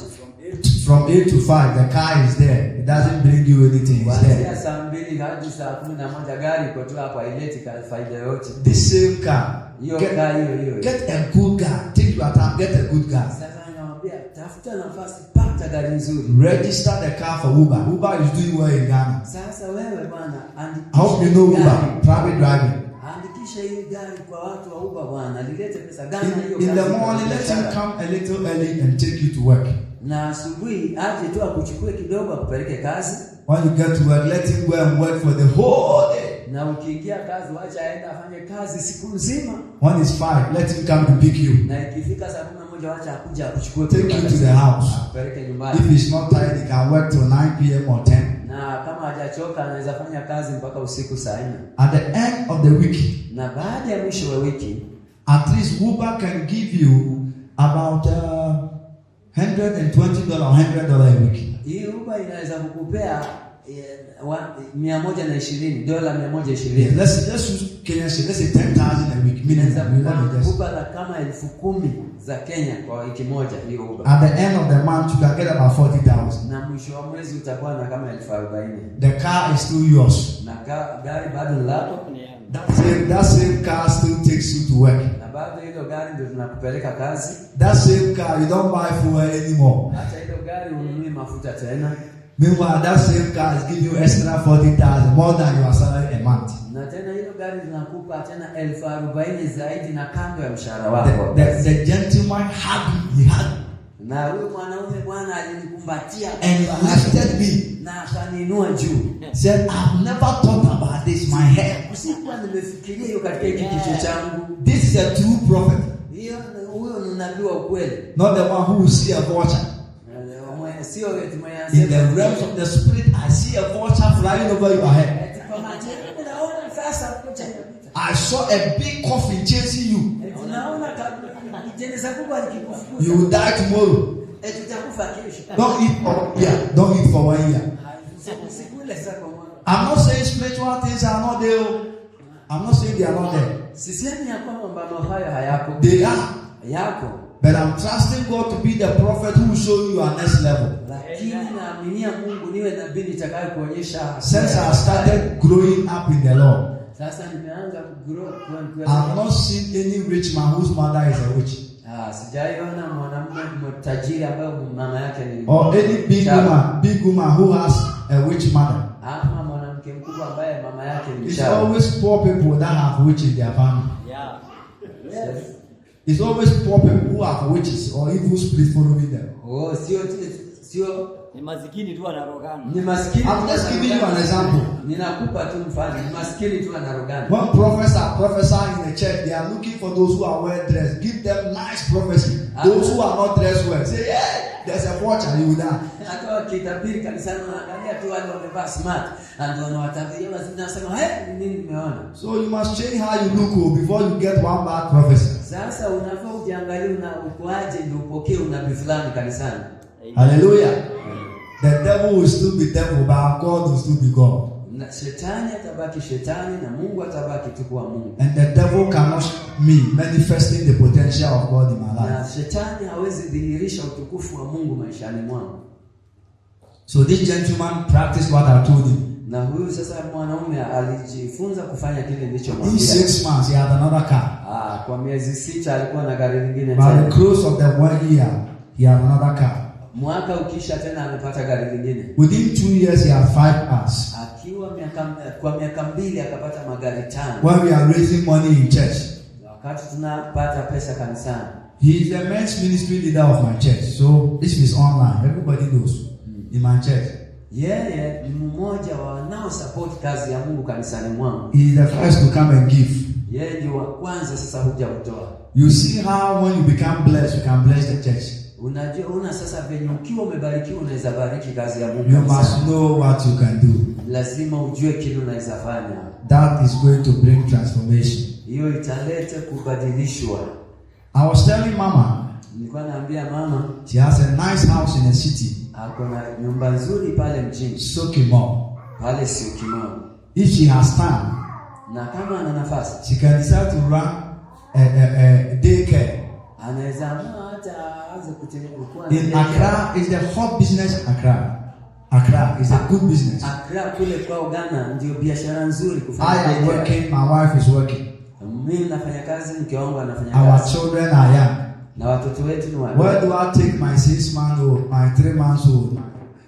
From 8 to 5 the car is there. It doesn't bring you anything. It's there. Kuanzia saa 2 hadi saa 11 gari iko tu hapa, haileti faida yote. The same car. Hiyo. Get a good car. Take your time. Get a good car. Sasa ninamwambia tafuta nafasi, pata gari nzuri. Register the car for Uber. Uber is doing well in Ghana. Sasa wewe bwana, andikisha. I hope you know Uber, private driving. Andikisha hii gari kwa watu wa Uber bwana, lilete pesa gani hiyo. In the morning, let him come a little early and take you to work. Na asubuhi aje tu akuchukue kidogo akupeleke kazi. When you get to work, let him go and work for the whole day. Na ukiingia kazi wacha aende afanye kazi siku nzima. When it's 5, let him come to pick you. Na ikifika saa 11 wacha akuja akuchukue Take you to the house. akupeleke nyumbani. If he's not tired, he can work till 9 p.m. or 10. Na kama hajachoka anaweza fanya kazi mpaka usiku saa 4. At the end of the week, Na baada ya mwisho wa wiki, at least Uber can give you about $120 or $100 a week. hii Uber inaweza kukupea $120. Let's use Kenya shilling. Let's say 10,000 a week. Inaweza Minimum. kukupa kama 10,000 za Kenya kwa wiki moja hiyo Uber. At the end of the month, you can get about 40,000. Na mwisho wa mwezi utakuwa na kama 40,000. The car is still yours. Na gari bado ni lako. That same car still takes you to work. Na bado hilo gari ndio tunakupeleka kazi. That same car, you don't buy fuel anymore. Hata hilo gari ununui mafuta tena. Meanwhile, that same car is giving you extra 40,000, more than your salary a month. Na tena hilo gari linakupa tena 40,000 zaidi na kando ya mshahara wako. The gentleman hugged me. Na huyo mwanaume bwana alinikumbatia And he lifted me. na akaninua juu. Said, I've never thought about this, my head. Sikuwa nimefikiria hiyo katika hiki kichwa changu. This is a true prophet. Huyo ni nabii wa kweli. Not the one who will see a vulture. Sio wetu mwenye In the realms of the spirit, I see a vulture flying over your head. I saw a big coffin chasing you. You will die tomorrow. Don't eat for 1 year. I'm not saying spiritual things are not there. I'm not saying they are not there. They are. But I'm trusting God to be the prophet who will show you your next level. namwaminia Mungu niwe nabii nitakaye kuonyesha. Since I started growing up in the Lord, sasa nimeanza kugrow I've not seen any rich man whose mother is a witch. Sijaiona mwanamke tajiri ambaye mama yake ni or any big woman who has a witch mother. Ama mwanamke mkubwa ambaye mama yake ni It's always poor people that have witch in their family. Yeah. Yes. It's always poor people who have witches or evil spirits following them. Sio ni maskini tu anarogana. Ni maskini. I'm just giving you an example. Ninakupa tu mfano. Ni maskini tu anarogana. When prophets are prophesying in the church, they are looking for those who are well dressed. Give them nice prophecy. Those who are not dressed well, say, yeah, there's a watch and you will die. Hata wakitabiri kanisani wanaangalia tu wale wamevaa smart and wanawatabiria wanasema, nini nimeona. So you must change how you look before you get one bad prophecy. Sasa unafaa ujiangalie ukoaje ndio upokee unabii fulani kanisani. Hallelujah. The devil will still be devil, but God will still be God. Na shetani atabaki shetani na Mungu atabaki tu kuwa Mungu. And the devil cannot me manifesting the potential of God in my life. Na shetani hawezi dhihirisha utukufu wa Mungu maishani mwangu. So this gentleman practiced what I told him. Na huyu sasa mwanaume alijifunza kufanya kile nilichomwambia. In 6 months he had another car. Kwa miezi 6 alikuwa na gari lingine tena. By the close of the 1 year he had another car. Mwaka ukisha tena amepata gari lingine. Within 2 years he had 5 cars. Akiwa kwa miaka 2 akapata magari 5. When we are raising money in church. Wakati tunapata pesa kanisani. He is the men's ministry leader of my church. So this is online. Everybody knows. In my church. Yeye ni mmoja wa wanao support kazi ya Mungu kanisani mwangu. He is the first to come and give. Yeye ndio wa kwanza sasa huja kutoa. You see how when you become blessed, you can bless the church. Unajua sasa venye ukiwa umebarikiwa unaweza bariki kazi ya Mungu. You must know what you can do. Lazima ujue kile unaweza fanya. That is going to bring transformation. Hiyo italeta kubadilishwa. I was telling mama, nilikuwa naambia mama, she has a nice house in the city. Ako na nyumba nzuri pale mjini. Sokimo. Pale Sokimo. If she has time, na kama ana nafasi, she can decide to run a daycare. Anaweza hata aanze kutengeneza. In Accra is the hot business. Accra is a good business. Accra kule kwa Ghana ndio biashara nzuri kufanya. I am working, my wife is working. Mimi nafanya kazi, mke wangu anafanya kazi. Our children are young. Na watoto wetu ni wadogo. Where do I take my 6 months old, my 3 months old,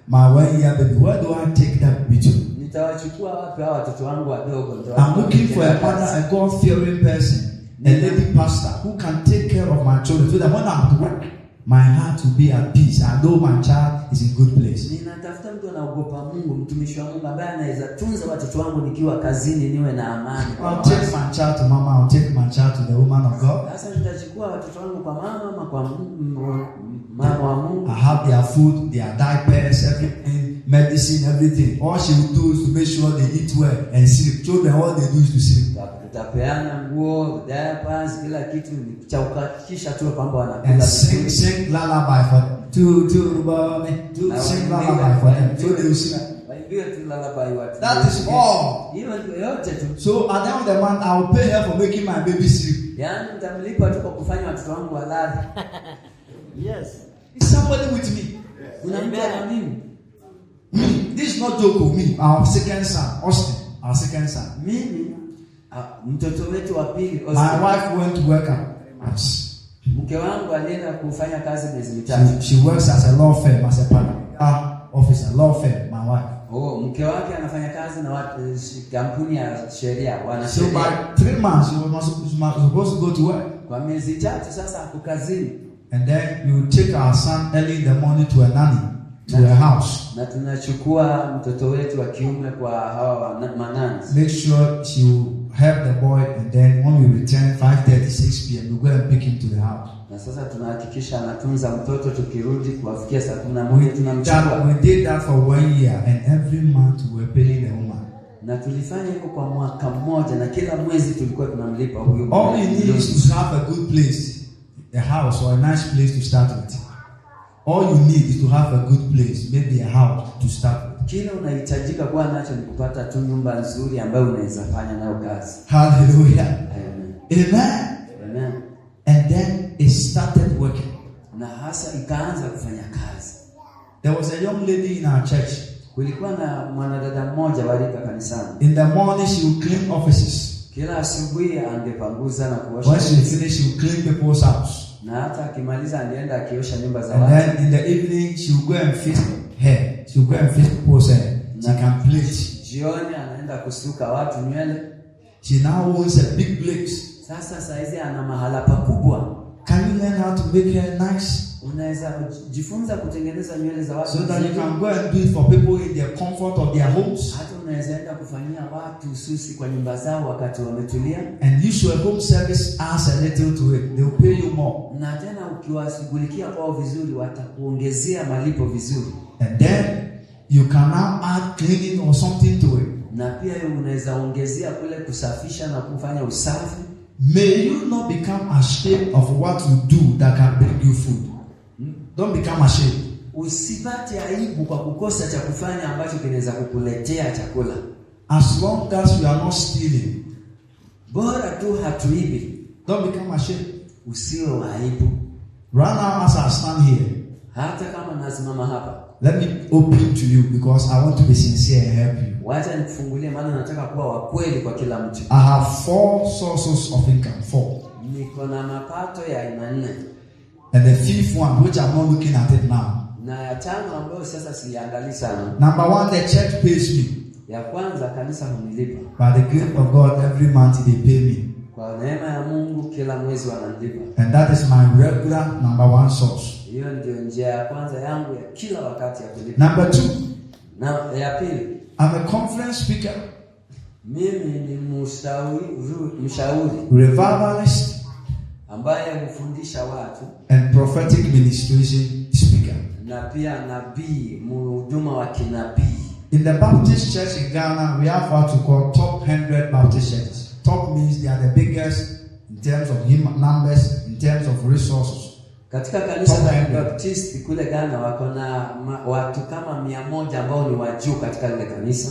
my 1 year baby? Where do I take that baby to? Nitawachukua wapi hao watoto wangu wadogo? I'm looking for a partner, a God-fearing person, a lady pastor who can take care of my children so that when I'm at work, my heart will be at peace. I know my child is in good place. Ninatafuta mtu anaogopa Mungu, mtumishi wa Mungu ambaye anaweza tunza watoto wangu nikiwa kazini niwe na amani. I'll take my child to mama, I'll take my child to the woman of God. Sasa nitachukua watoto wangu kwa mama ama kwa mama wa Mungu. I have their food, their diapers, everything, medicine, everything. All she will do is to make sure they eat well and sleep. Children, all they do is to sleep. Utapeana nguo, diapers, kila kitu ni cha kuhakikisha tu kwamba wanakula. And sing lullaby for them. Sing lullaby for them. So they will sleep. That is all. So at the end of the month, I will pay her for making my baby sleep. Yes. Is somebody with me? This is not joke with me. Our second son, Austin. Our second son. My wife went to work at mke wangu alienda kufanya kazi miezi mitatu. She works as a law firm, as a partner officer, law firm, my wife. Mke wake anafanya kazi na kampuni ya sheria, so by 3 months she was supposed to go to work. Kwa miezi 3 sasa ako kazini. And then you take our son early in the morning to a nanny, to a house. Na tunachukua mtoto wetu wa kiume kwa hawa manani. Make sure she will help the boy, and then when we return 5:30, 6 p.m. we go and pick him to the house. Na sasa tunahakikisha anatunza mtoto, tukirudi kuwafikia saa 11 tunamchukua. We did that for 1 year, and every month we were paying the woman. Na tulifanya hivyo kwa mwaka mmoja, na kila mwezi tulikuwa tunamlipa huyo. All you need is to have a good place, a house or a nice place to start with. All you need is to have a good place, maybe a house to start with. Kila unahitajika kuwa nacho ni kupata tu nyumba nzuri ambayo unaweza fanya nayo kazi. Hallelujah. Amen. Amen. Amen. And then it started working. Na hasa ikaanza kufanya kazi. There was a young lady in our church. Kulikuwa na mwanadada mmoja walika kanisani. In the morning she would clean offices. Kila asubuhi angepanguza na kuosha. When she finished, she would clean people's house. Na hata akimaliza angeenda akiosha nyumba za And watu. then in the evening she would go and fix hair. She would go and fix people's hair. She can plait. Jioni anaenda kusuka watu nywele. She now owns a big place. Sasa saizi ana mahala pakubwa. Can you learn how to make hair nice? Unaweza kujifunza kutengeneza nywele za watu So that you can go and do it for people in the comfort of their homes. Hata unaweza enda kufanyia watu ususi kwa nyumba zao wakati wametulia. And use your home service as a little to it. They will pay you more. Na tena ukiwashughulikia kwao vizuri watakuongezea malipo vizuri. And then you can now add cleaning or something to it. Na pia unaweza ongezea kule kusafisha na kufanya usafi. May you not become ashamed of what you do that can bring you food. Don't become ashamed. Usipate aibu kwa kukosa cha kufanya ambacho kinaweza kukuletea chakula. As long as you are not stealing. Bora tu hatuibi. Don't become ashamed. Usiwe wa aibu. Right now as I stand here. Hata kama nasimama hapa. Let me open to you because I want to be sincere and help you. Wacha nikufungulie maana nataka kuwa wa kweli kwa kila mtu. I have 4 sources of income. 4. Niko na mapato ya aina 4. And the 5th one, which I'm not looking at it now. Na ya 5 ambayo sasa siangalii sana. Number 1, the church pays me. Ya kwanza kanisa hunilipa. By the grace of God, every month they pay me. Kwa neema ya Mungu kila mwezi wananilipa. And that is my regular number 1 source. Hiyo ndio njia ya kwanza yangu ya kila wakati ya kulipa. Number 2. Na ya pili, I'm a conference speaker. mimi ni mshauri Revivalist. ambaye hufundisha watu. And prophetic ministration speaker. Na pia nabii, mhuduma wa kinabii. In the Baptist church in Ghana, we have what we call top 100 Baptist churches. Top means they are the biggest in terms of numbers, in terms of resources. Katika kanisa la Baptist kule Ghana wako na watu kama 100 ambao ni wa juu katika ile kanisa.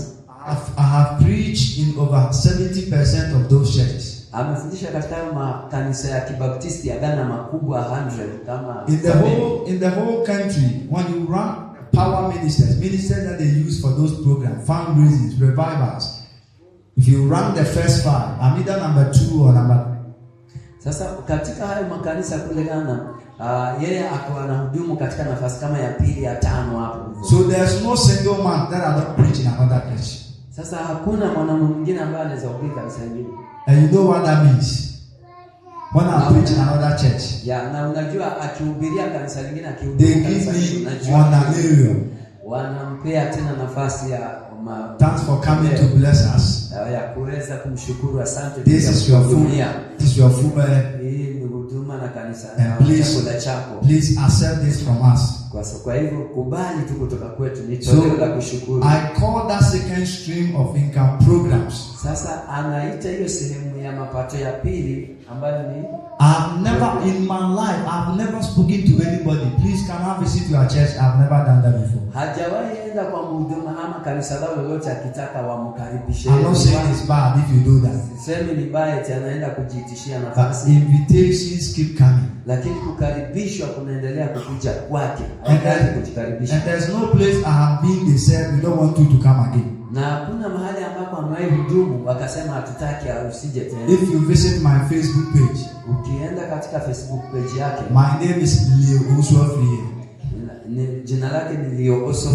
I have preached in over 70% of those churches. Amefundisha katika makanisa ya Kibaptisti ya Ghana makubwa 100 kama in the whole country. When you run power ministers that they use for those programs, fundraisings, revivals. If you run the first 5, I'm either number 2 or number 3. Sasa katika hayo makanisa kule Ghana, yeye ako anahudumu katika nafasi kama ya pili ya 5 hapo. So there's no single man that are not preaching another church. Sasa hakuna mwanamume mwingine ambaye anaweza kuhubiri kanisa lingine. And you know what that means? When I preach in another church, na unajua akihubiria kanisa lingine, they akihubiria kanisa give lingine, me honorarium. Wanampea tena nafasi ya thanks for coming to bless us. Ya kuweza kumshukuru, asante. This is your food. This is your food. Hii ni huduma na kanisa na chakula chako. Please accept this from us. Kwa hivyo kubali tu kutoka kwetu, ni toleo la kushukuru. I call that second stream of income programs. Sasa anaita hiyo sehemu ya mapato ya pili ambayo ni I've never in my life spoken to anybody. Please come and visit your church. I've never done that before. Hajawahi enda kwa mhuduma ama kanisa lao lolote akitaka wamkaribishe. I'm not saying it's bad if you do that. Sisemi ni baya eti anaenda kujiitishia nafasi. Invitations keep coming. Lakini kukaribishwa kunaendelea kukuja kwake. And kujikaribisha. there's no place I have been, they said we don't want you to come again. Na hakuna mahali ambapo amewahi hudumu wakasema hatutaki usije tena. If you visit my Facebook page, ukienda katika Facebook page yake, my name is Leo OWUSU. Jina lake ni Leo OWUSU.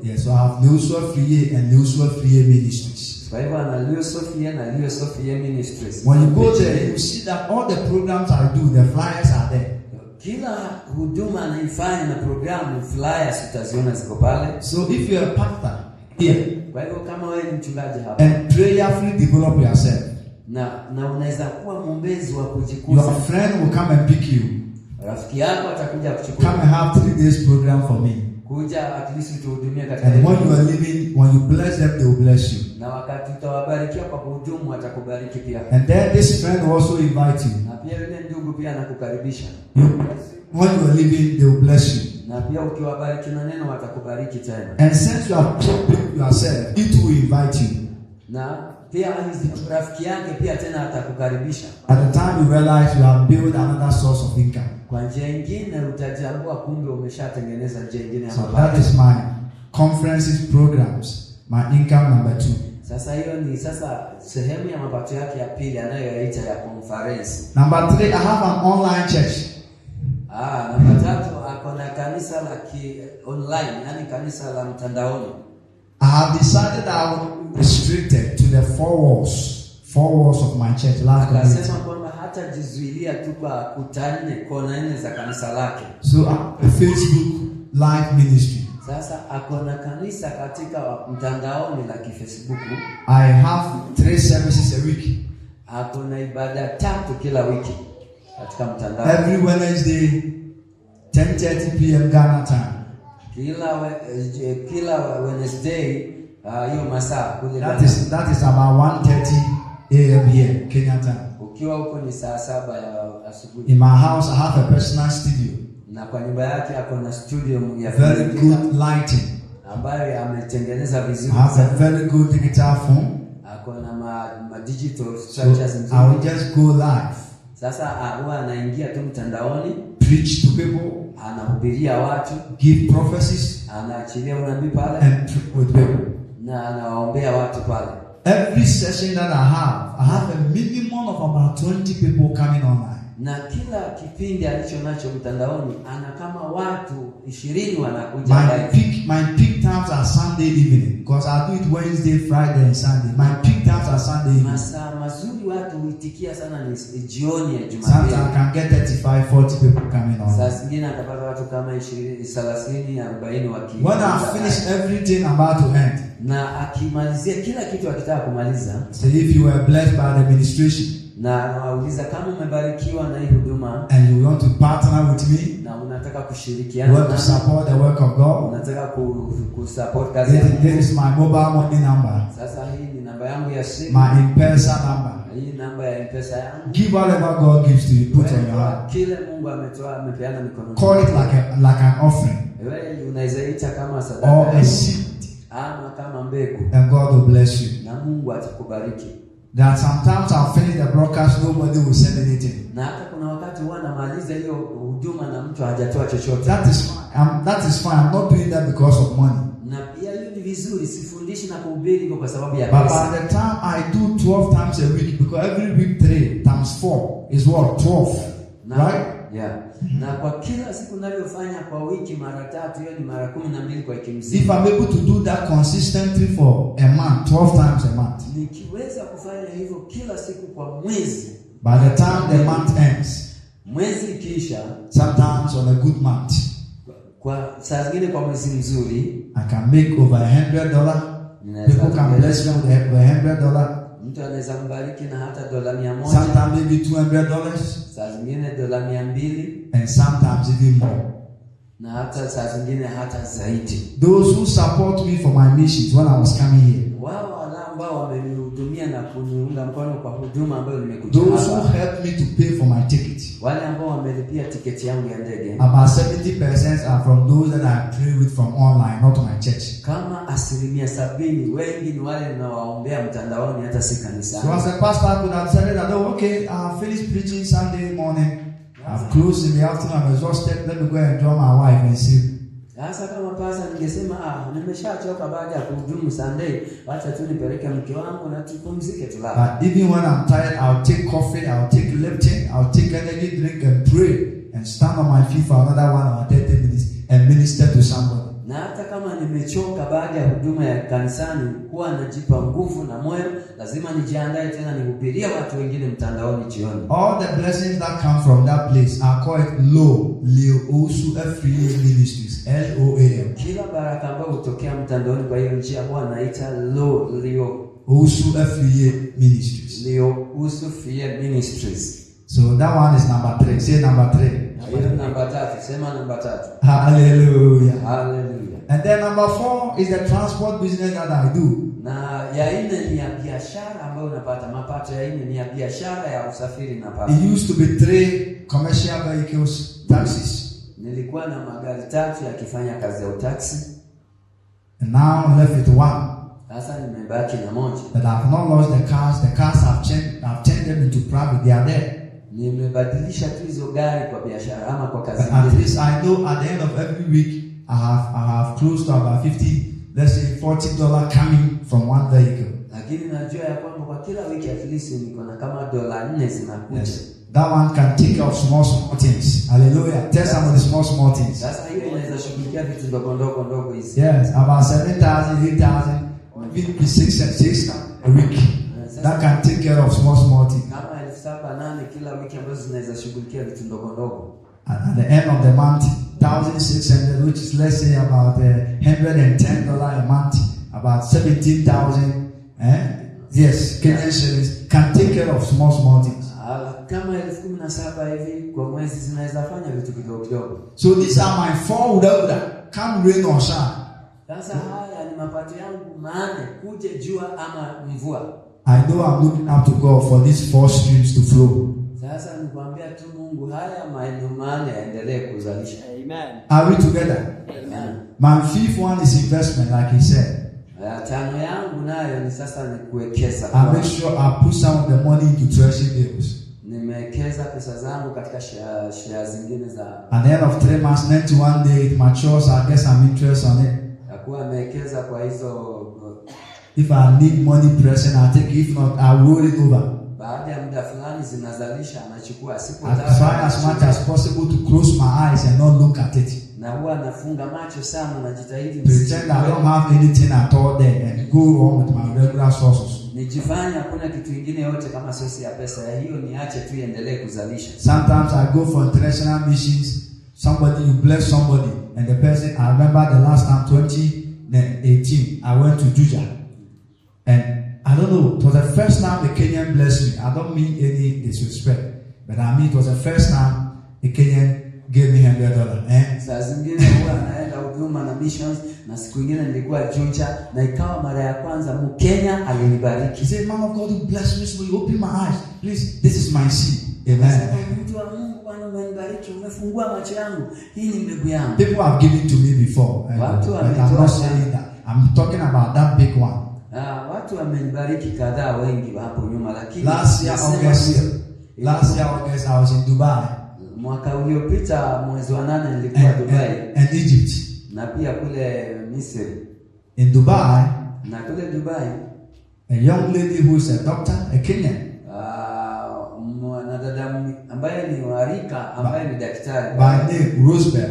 Yes, so I have Leo OWUSU and Leo OWUSU Ministries. Kwa hivyo ana Leo OWUSU na Leo OWUSU Ministries. When you go there, you see that all the programs I do, the flyers are there. Kila huduma anaifanya na programu, flyers utaziona ziko pale. So if you are a pastor here, kwa hivyo kama wewe ni mchungaji hapa, and prayerfully develop yourself, na unaweza kuwa mwombezi wa kujikuza, your friend will come and pick you. Rafiki yako atakuja kuchukua. Come and have 3 days program for me. Kuja at least tuhudumie katika. And when you are living, when you bless them, they will bless you. Na wakati utawabarikia kwa kuhudumu, atakubariki pia. And then this friend will also invite you. Na pia yule ndugu pia anakukaribisha. When you are living, they will bless you. Na pia ukiwabariki na neno watakubariki tena. And since you have told yourself, it will invite you. Na pia rafiki yake pia tena atakukaribisha. At the time you realize you have built another source of income. Kwa njia nyingine utajambua kumbe umeshatengeneza njia nyingine ya So mapato. that is my conferences programs, my income number 2. Sasa hiyo ni sehemu ya mapato yake ya pili anayoyaita ya conference. Number 3, I have an online church. Namba 3 ako na kanisa la online, yani kanisa la mtandaoni. I have decided that I will restrict it to the four walls of my church. Akasema kwamba hata jizuilia tu kwa kuta 4, kona 4 za kanisa lake. So a Facebook live ministry. Sasa ako na kanisa katika mtandaoni la Facebook. I have 3 services a week. Ako na ibada 3 kila wiki katika mtandao. Every Wednesday 10:30 p.m. Ghana time. Kila Wednesday hiyo masaa kule. That is about 1:30 a.m. here Kenya time. Ukiwa huko ni saa 7 ya asubuhi. In my house I have a personal studio. Na kwa nyumba yake ako na studio ya very good lighting, ambayo ametengeneza vizuri. I have a very good digital phone. Ako na ma digital structures nzuri. I will just go live. Sasa huwa anaingia tu mtandaoni, preach to people, anahubiria watu, give prophecies, anaachilia unabii pale, and pray with people. Na anawaombea watu pale. Every session that I have a minimum of about 20 people coming online. Na kila kipindi alicho nacho mtandaoni ana kama watu 20 wanakuja live. My peak times are Sunday evening because I do it Wednesday, Friday and Sunday. My peak times are Sunday evening. Masaa mazuri watu huitikia sana ni jioni ya Jumapili. Sometimes I can get 35, 40 people coming on. Saa zingine atapata watu kama 20, 30, 40 waki. When I finish everything I'm about to end. Na akimalizia kila kitu akitaka kumaliza. So if you were blessed by the administration, na anawauliza kama umebarikiwa na hii huduma and you want to partner with me, na unataka kushirikiana na to support the work of God, unataka kusupport kazi yangu. This is my mobile money number. Sasa hii ni namba yangu ya simu. My M-Pesa number. Hii namba ya M-Pesa yangu. Give whatever God gives to you, put on your heart. Kile Mungu ametoa amepeana mikononi. Call it like an offering. Wewe unaweza ita kama sadaka or a seed, ama kama mbegu, and God will bless you. na Mungu atakubariki. That sometimes I'll finish the broadcast, nobody will send anything. Na hata kuna wakati huwa namaliza hiyo huduma na mtu hajatoa chochote. That is fine. I'm not doing that because of money. Na pia hiyo ni vizuri, sifundishi na kuhubiri kwa sababu ya But pesa. by the time I do 12 times a week, because every week 3 times 4 is what? 12. Right? Yeah. Na kwa kila siku ninavyofanya kwa wiki mara 3, hiyo ni mara 12 kwa wiki mzima. If I'm able to do that consistently for a month, 12 times a month. Nikiweza kufanya hivyo kila siku kwa mwezi, by the time the month ends, mwezi kisha, sometimes on a good month, kwa saa zingine kwa mwezi mzuri, I can make over $100. People can bless me with $100. Mtu anaweza kubariki na hata $100. Sometimes maybe $200. Saa zingine $200, and sometimes even more. Na hata saa zingine hata zaidi. Those who support me for my missions when I was coming here, wao ambao wamenihudumia na kuniunga mkono kwa huduma ambayo nimekuja hapa, those who helped me to pay for my ticket, wale ambao wamelipia tiketi yangu ya ndege, about 70% are from those that I pray with from online, not my church. Kama 70% wengi ni wale ninaowaombea mtandaoni, hata si kanisa. So as a pastor, I could have said that, oh, okay, I finished preaching Sunday morning, I've closed in the afternoon, I'm exhausted, let me go and enjoy my wife and sleep. Sasa kama pasa ningesema nimeshachoka baada ya kuhudumu Sunday, acha tu nipeleke mke wangu na tupumzike tulala. But even when I'm tired, I'll take coffee, I'll take lifting, I'll take energy drink and pray and stand on my feet for another 1 or 30 minutes and minister to somebody. Na hata kama nimechoka baada ya huduma ya kanisani, huwa najipa nguvu na moyo, lazima nijiandae tena nihubiria watu wengine mtandaoni jioni. All the blessings that come from that place are called Rev Leo OWUSU Ministries, LOAM. Kila baraka ambayo hutokea mtandaoni kwa hiyo njia huwa naita Rev Leo OWUSU Ministries. Leo OWUSU Ministries. So that one is number 3. Say number 3. Hiyo namba 3, sema namba 3. Hallelujah. Hallelujah. And then number 4 is the transport business that I do. Na ya 4 ni ya biashara ambayo unapata mapato. Ya 4 ni ya biashara ya usafiri napata. It used to be 3 commercial vehicles, taxis. Nilikuwa na magari 3 yakifanya kazi ya utaksi. And now I'm left with 1. Sasa nimebaki na moja. But I've not lost the cars. The cars I've changed them into private. They are there. Nimebadilisha tu hizo gari kwa biashara ama kwa kazi At nyingine. least I know at the end of every week I have close to about 50, let's say $40 coming from one vehicle. Lakini najua ya kwamba kwa kila wiki at least niko na kama $4 zinakuja. Yes. That one can take care of small things. Hallelujah. Tell somebody small things. Sasa hiyo inaweza shughulikia vitu ndogo hizi. Yes, about 7,000, 8,000, maybe 6 a week. That can take care of small things. Kama 7,800 kila wiki ambazo zinaweza shughulikia vitu ndogo. At the end of the month, 1,600, which is let's say about $110 a month, about 17,000. Yes, Kenyan shillings can take care of small things. Kama 17,000 hivi kwa mwezi zinaweza fanya vitu kidogo. So these are my 4 uda. Come rain or shine. Sasa haya ni mapato yangu maana kuje jua ama mvua. I know I'm looking up to God for these 4 streams to flow. Sasa nikwambia tu Mungu haya maeneo maana yaendelee kuzalisha. Amen. Are we together? Amen. My 5th one is investment, like he said. Tano yangu nayo ni sasa ni kuwekeza. I make sure I put some of the money into treasury bills. Nimewekeza pesa zangu katika share zingine za. At the end of 3 months, 91 day it matures, I get some interest on it. Nakuwa nimewekeza kwa hizo. If I need money present, I take it. If not, I roll it over. Baada ya muda fulani zinazalisha anachukua siku I try as much as possible to close my eyes and not look at it. Na huwa nafunga macho sana, najitahidi Pretend I don't have anything at all there and go on with my regular sources. Nijifanya hakuna kitu kingine yote kama source ya pesa ya hiyo, niache tu iendelee kuzalisha. Sometimes I go for international missions. You bless somebody, and the person, I remember the last time 2018 I went to Juja, and I don't know, it was the first time the Kenyan blessed me. I don't mean any disrespect, but I mean it was the first time a Kenyan gave me $100. Saa zingine huwa naenda huduma na missions, na siku nyingine nilikuwa Juja na ikawa mara ya kwanza Mkenya alinibariki. He said, "Man of God, you bless me, so you open my eyes. Please, this is my seed." Amen. Mtu wa Mungu, Bwana umenibariki, umefungua macho yangu. Hii ni mbegu yangu. People have given to me before, but I'm not saying that. I'm talking about that big one. Watu wamenibariki kadhaa wengi hapo nyuma, lakini last year August I was in Dubai. Mwaka uliopita mwezi wa 8 nilikuwa Dubai and Egypt. Na pia kule Misri. In Dubai, na kule Dubai, a young lady who is a doctor, a Kenyan. Mwanadada ambaye ni warika, ambaye ni daktari. By name Rosebell.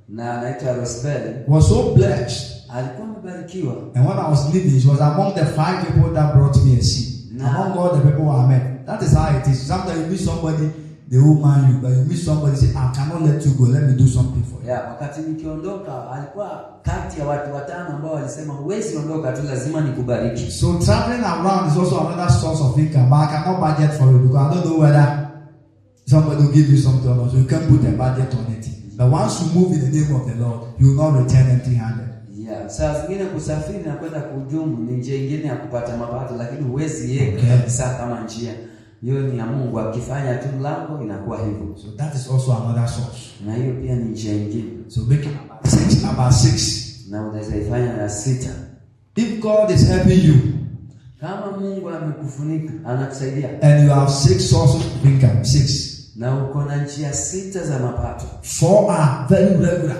Na anaitwa Rosebell. Was so blessed. Alikuwa mbarikiwa. And when I was leaving, she was among the 5 people that brought me a seed. Among all the people I met. That is how it is. Sometimes you meet somebody, they will mind you, but you meet somebody, say, I cannot let you go, let me do something for you. Wakati nikiondoka, alikuwa kati ya watu 5 ambao walisema huwezi ondoka tu, lazima nikubariki. So traveling around is also another source of income, but I cannot budget for it because I don't know whether somebody will give you something or not, so you can't put a budget on it. But once you move in the name of the Lord, you will not return empty-handed. Saa zingine kusafiri na kwenda kuhudumu ni njia nyingine ya kupata mapato, lakini huwezi yeye kabisa kama njia. Hiyo ni ya Mungu, akifanya tu mlango inakuwa hivyo. So that is also another source. Na hiyo pia ni njia nyingine. So make it about 6. Na unaweza ifanya na 6. If God is helping you, kama Mungu amekufunika, anakusaidia, and you have 6 sources of income, 6. Na uko na njia 6 za mapato. 4 are very regular.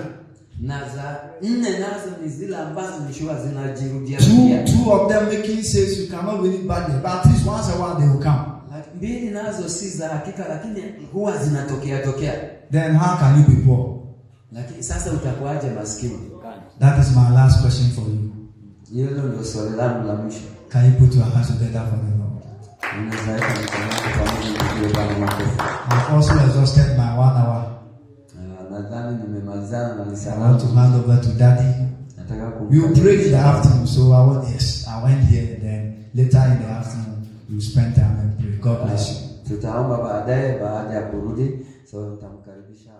Na za 4 nazo ni zile ambazo ni shua zinajirudia. 2 of them making sales, you cannot really budget, but at least once a while they will come. 2 nazo si za hakika, lakini huwa zinatokea. Then how can you be poor? Lakini sasa utakuaje maskini? That is my last question for you. Hilo ndio swali langu la mwisho. Can you put your hands together for the Lord? I've also exhausted my 1 hour. Nadhani nimemalizana na I want to hand over to Daddy. We will pray in the afternoon, so I went here, and then later in the afternoon you spend time and pray. God bless you. Tutaomba baadaye baada ya kurudi, so nitamkaribisha